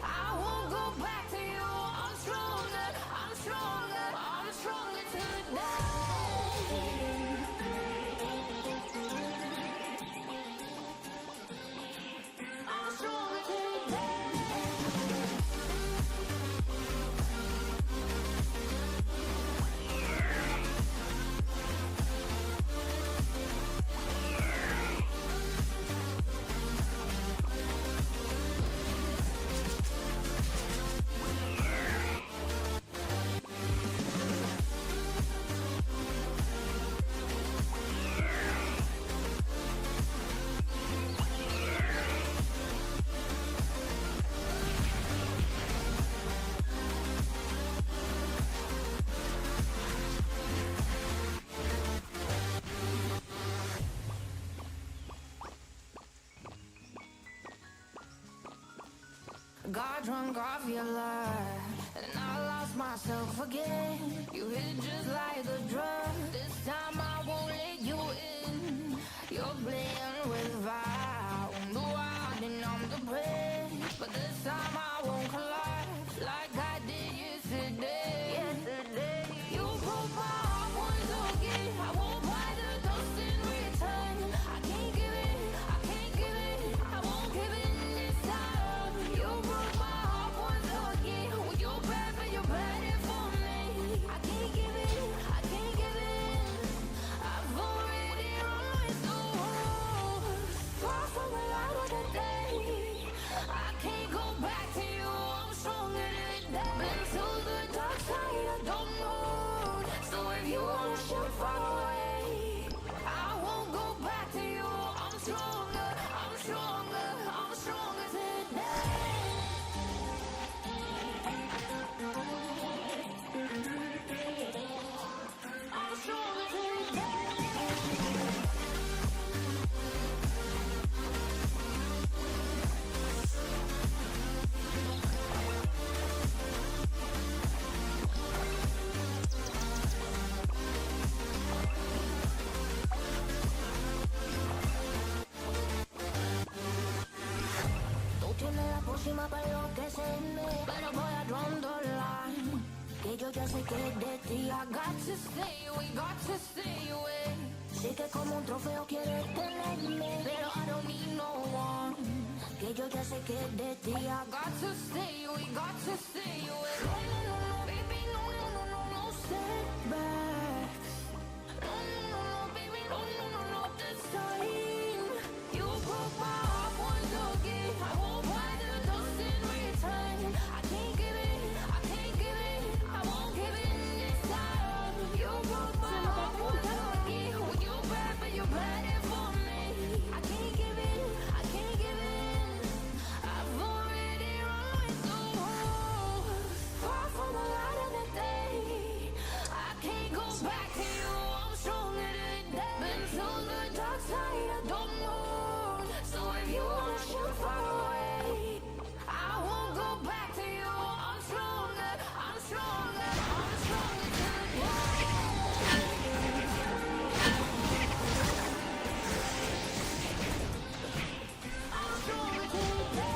I won't go back to you. I'm stronger. I'm stronger. I'm stronger today. I'm stronger today. Got drunk off your love, and I lost myself again. You hit just like a drug. This time I won't let you in. You're playing with fire. No, I didn't on the bread, but this time I won't collapse like I did yesterday. You broke my heart once again. I won't buy the dust in return. I can't give in, I can't give in, I won't give in this time. You broke my heart once again. Well, you're bad, but you're bad for me. I can't give in. ya sé que es de ti. I got to stay away, got to stay away. Sé que como un trofeo quieres tenerme, pero I don't need no one. Que yo ya sé que es de ti. I got to stay away, got to stay away. No, no, no, no, baby, no, no, no, no, no setbacks. No, no, no, no, baby, no, no, no, no, this time. You broke my heart once again. I won't buy the dust in return. I can't give it, I can't give it, I won't give in this time. You broke my heart once again. When you bad, but you bad it for me. I can't give in, I can't give in. I've already run with the wolves. Far from the light of the day. I can't go back to you. I'm stronger than that. Been to the dark side, I don't know. So if you wanna shoot far away, I won't go back to you. I'm stronger, I'm stronger, I'm stronger today. I'm stronger today.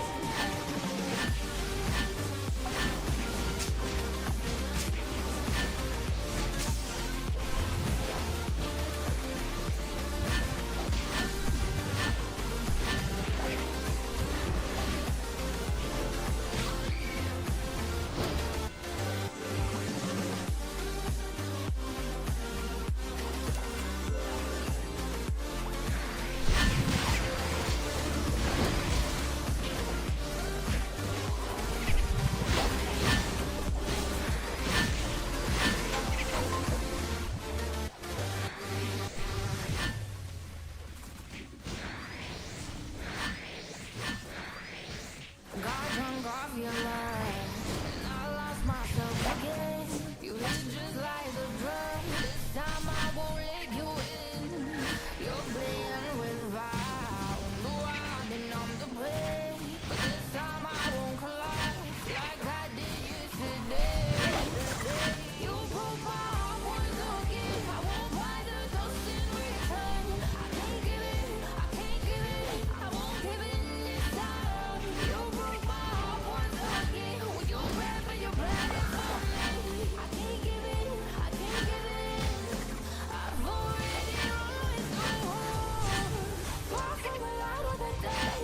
Got drunk off your love, and I lost myself again. You hit just like a drug. This time I won't let you in. You're playing with fire. No, I've been on the play, but this time I won't collide like I did yesterday. You broke my heart once again. I won't buy the dust in return. I can't give it, I can't give it, I won't give in this time. You broke my heart once again. When you're bad, but you're bad for me. I can't give in, I can't give in. I've already run with the wolves. Far from the light of the day.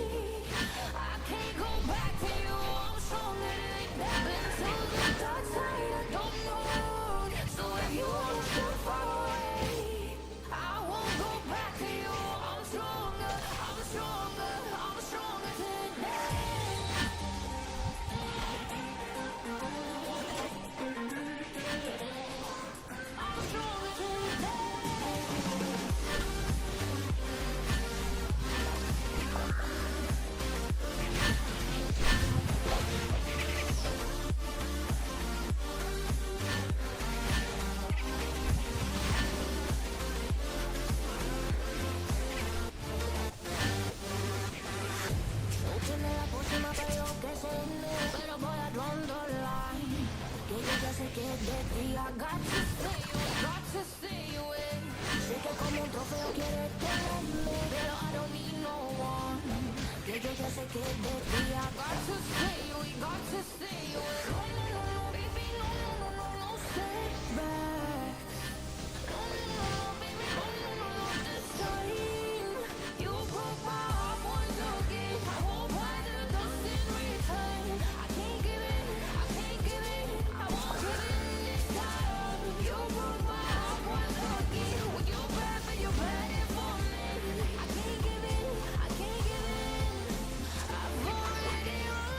I can't go back to you. I'm stronger than that. Been to the dark side, I don't know. So if you wanna shoot far away, I won't go back to you. I'm stronger, I'm stronger, I'm stronger today. I'm stronger today. No tiene la pócima, pero que se no. Pero voy a draw the line. Que yo ya sé que es de ti. I got to stay away, got to stay away. Sé que como un trofeo quieres tenerme, pero I don't need no one. Que yo ya sé que es de ti. I got to stay away, got to stay away. No, no, no, no, baby, no, no, no, no, no setbacks. No, no, no, no, baby, no, no, no, no, this time. You broke my heart once again. I won't buy the dust in return. I can't give it, I can't give it, I won't give in this time. You broke my heart once again. When you're bad, but you're bad it for me. I can't give in, I can't give in. I've already run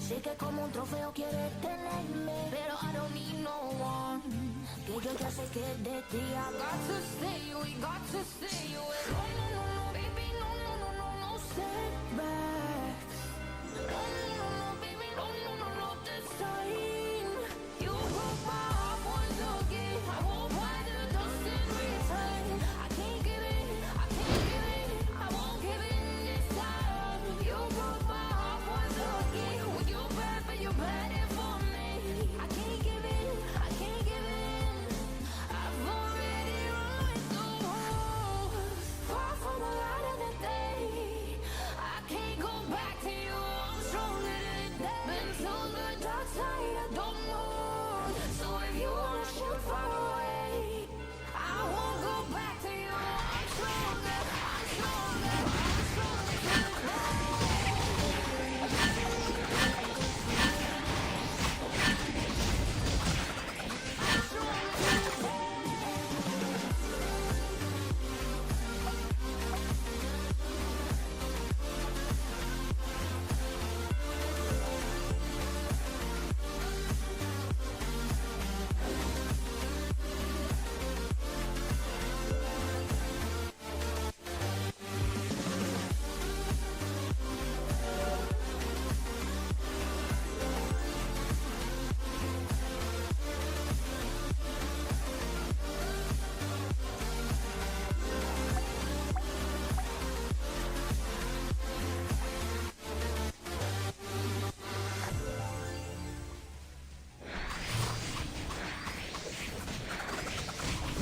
Sé que como un trofeo quieres tenerme, pero I don't need no one. Que yo ya sé que de ti I got to stay, we got to stay away. No, no, no, no, baby, no, no, no, no, no setbacks. No, no, no, no, baby, no, no, no, no, this time. You broke my heart once again. I won't buy the dust in return. I can't give it, I can't give it, I won't give in this time. You broke my heart once again. When you bad, but you bad it for me. I can't give in, I can't give in. I've already run the walls, far from the light of the day. I can't go back to you, I'm stronger than that. Been to the dark side, I don't know. So if you wanna shoot far away, I won't go back to you. I'm stronger, I'm stronger, I'm stronger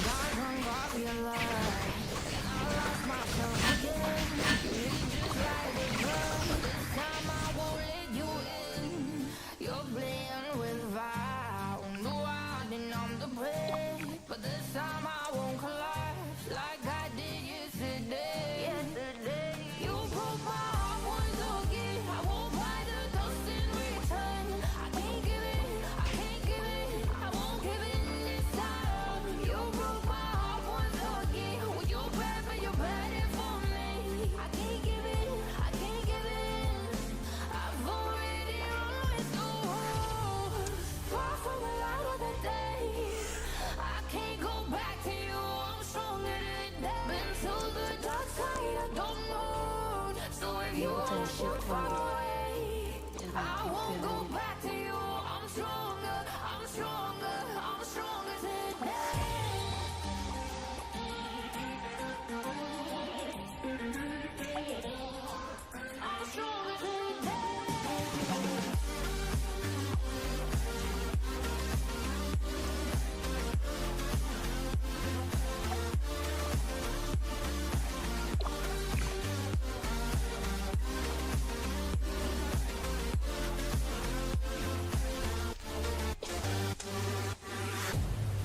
got drunk off your love, and I lost myself again. You hit me just like a drug. This time I won't let you in. You're playing with fire. No, I didn't I'm the prey, but this time I won't collapse like I did yesterday. Yesterday, you broke my heart once again. I won't buy the dust in return. I can't give it, I can't give it, I won't give in this time. You broke my heart once again. When you bad, but you bad it for me. I can't give it, I can't give in. I've already run the walls, far from the light of the day. I can't go back to you, I'm stronger than that. Been to the dark side, I don't know. So if you wanna shoot far away, I won't go back to you. I'm stronger, I'm stronger, I'm stronger today. I'm stronger today.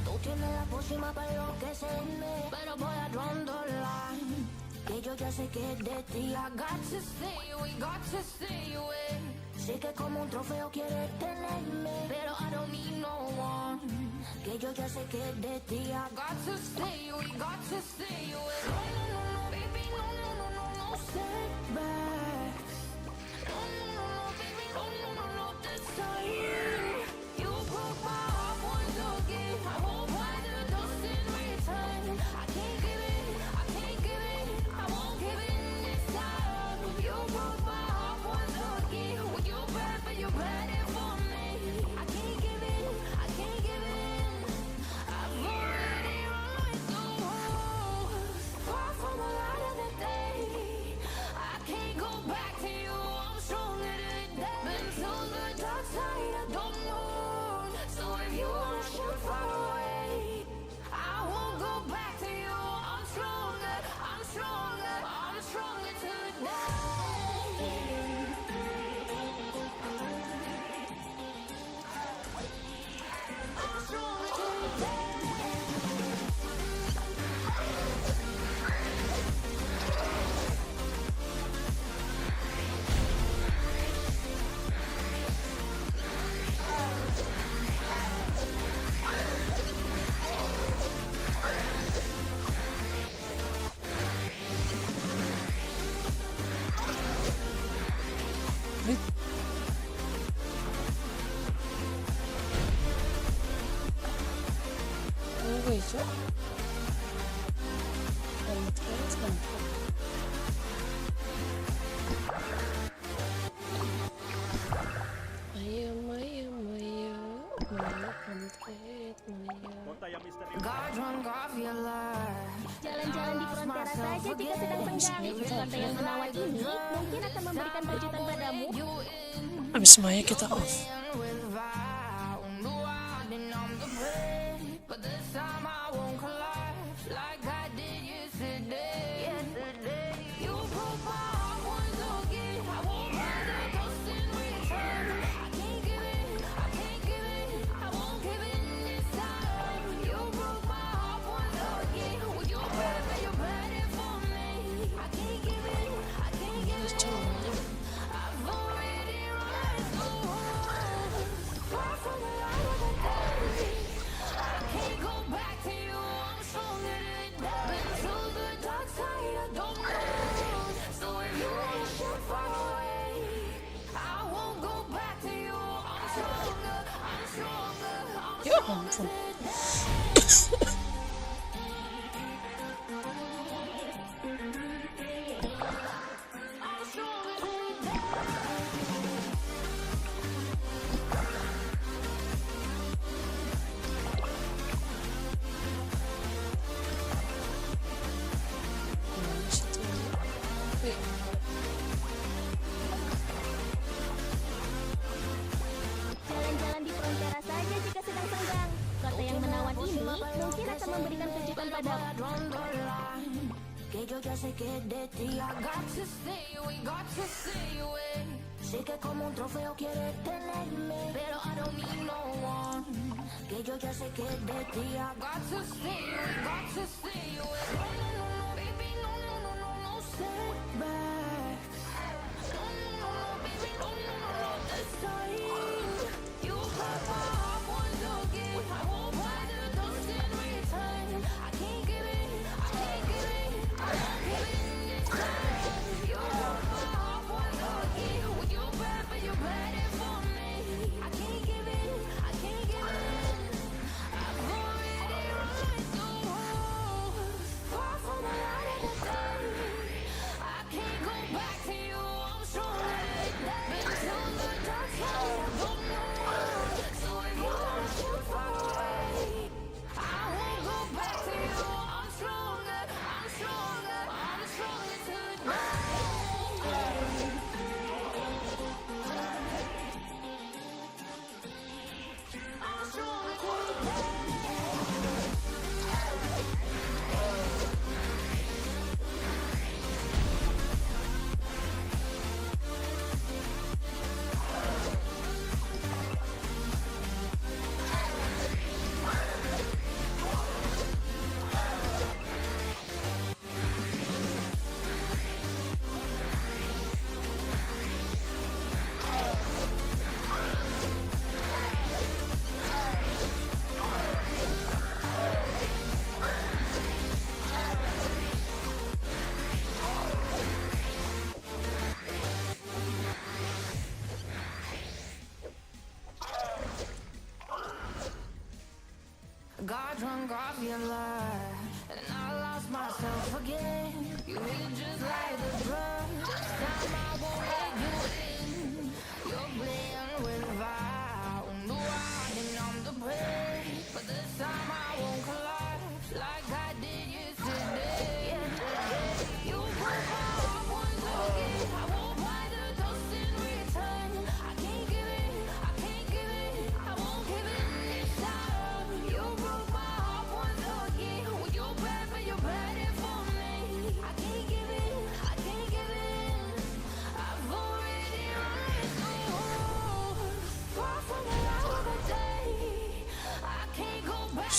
Tú tienes la pócima para enloquecerme, pero voy a draw the line. Que yo ya sé que es de ti. I got to stay, we got to stay away. Sé que como un trofeo quieres tenerme, pero I don't need no one. Que yo ya sé que es de ti. I got to stay, we got to stay away. No, no, no, no, baby, no, no, no, no, no setbacks. No, no, no, no, baby, no, no, no, no, this time. You broke my heart once again. I won't buy the dust in return. I can't give it, I can't give it, I won't give in this time. You broke my heart once again. When you bad, but you bad it for me. I can't give it, I can't give in. I've already run the walls, far from the light of the day. I can't go itu Entrance tempat. Maya Maya Maya Maya Entrance Maya. Kota yang misterius. Got drunk off your life. Jalan-jalan di Frontera saja jika sedang senggang. Kota yang menawan ini mungkin akan memberikan kejutan padamu. Habis Maya kita off. But this time I won't collapse like I did yesterday. You broke my heart once again. I won't buy the ghost in return. I can't give in, I can't give in, I won't give in this time. You broke my heart once again. With your breath and your body for me. I can't give in, I can't give Terus in. cowoknya I've already run so hard, far from the light of the day. I can't go back to you, I'm stronger than that. Been to the dark side, I don't know. So if you wanna shoot far away, I won't go back to you. I'm stronger, I'm stronger, I'm ya stronger. ampun. I'm stronger than Di situ. Wih, Jalan-jalan di Frontera saja jika sedang senggang. Kota yang menawan ini mungkin akan memberikan kejutan padamu. Que yo ya sé que de ti I got to stay away, got to stay away. Sé que como un trofeo quieres tenerme, pero I don't need no one. Que yo ya sé que de ti I got to stay away, got to stay away. No, no, no, no, baby, no, no, no, no, no setbacks. No, no, no, no, baby, no, no, no, no, this time. You got my heart once again. I won't buy the ghost in return. I can't give in, I can't give in, I won't give in this time. You got my heart once again. With your breath and your body for me. I can't give in, I can't give in. I've already run so hard, far from the light of the day. I can't go back to you, I'm stronger than that. Been to the dark side, I don't know why. So if you wanna shoot far away, I won't go back to you. I'm stronger, I'm stronger, I'm stronger tonight. I'm stronger tonight. Got drunk off your life, and I lost myself again. You hit it just like a drug. This time I won't let you in. You're playing with fire, no hiding on the pain. But this time I won't collapse like I did yesterday. You broke my heart once again. I won't buy the ghost in return. I can't give in, I can't give in, I won't give in this time. You broke my heart once again. With your breath and your body for me. I can't give in, I can't give in. I've already run so hard, far from the light of the day. I can't go back.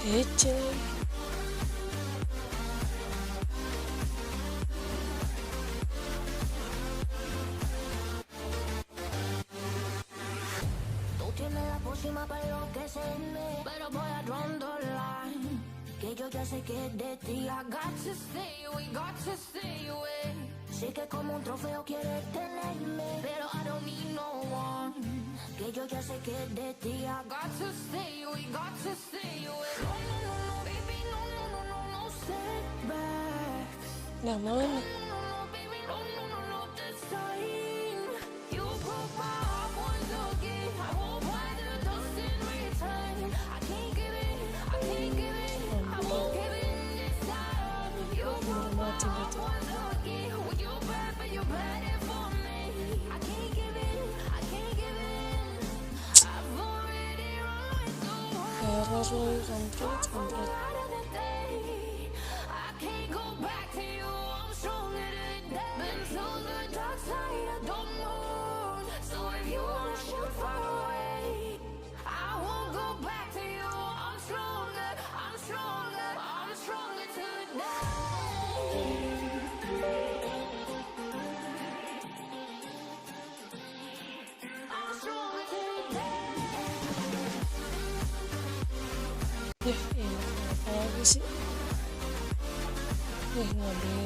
Kece. Tú tienes la pócima para enloquecerme, pero voy a draw the line. Que yo ya sé que es de ti. I got to stay away, got to stay away. Sé que como un trofeo quieres tenerme, pero I don't need no one. Que yo ya sé que es de ti. I got to stay away, got to stay away. No, no, no, no, baby, no, no, no, no, no setbacks. Yang mana? No, no, baby, no, no, no, no, this time. You broke my heart once again. I won't buy the dust in return. I can't give it, I can't give it. I won't give in this time. You broke my heart once again. When you bad, but you bad it for me. I can't give in, I can't give in. I've already run with the world. Error lagi, kampret. I can't go back to you. I'm stronger than that. Been to the dark side of the moon. So if you wanna shoot far away, I won't go back to you. I'm stronger, I'm stronger, I'm stronger today. I'm stronger today. Ini apa lagi sih? Ngambil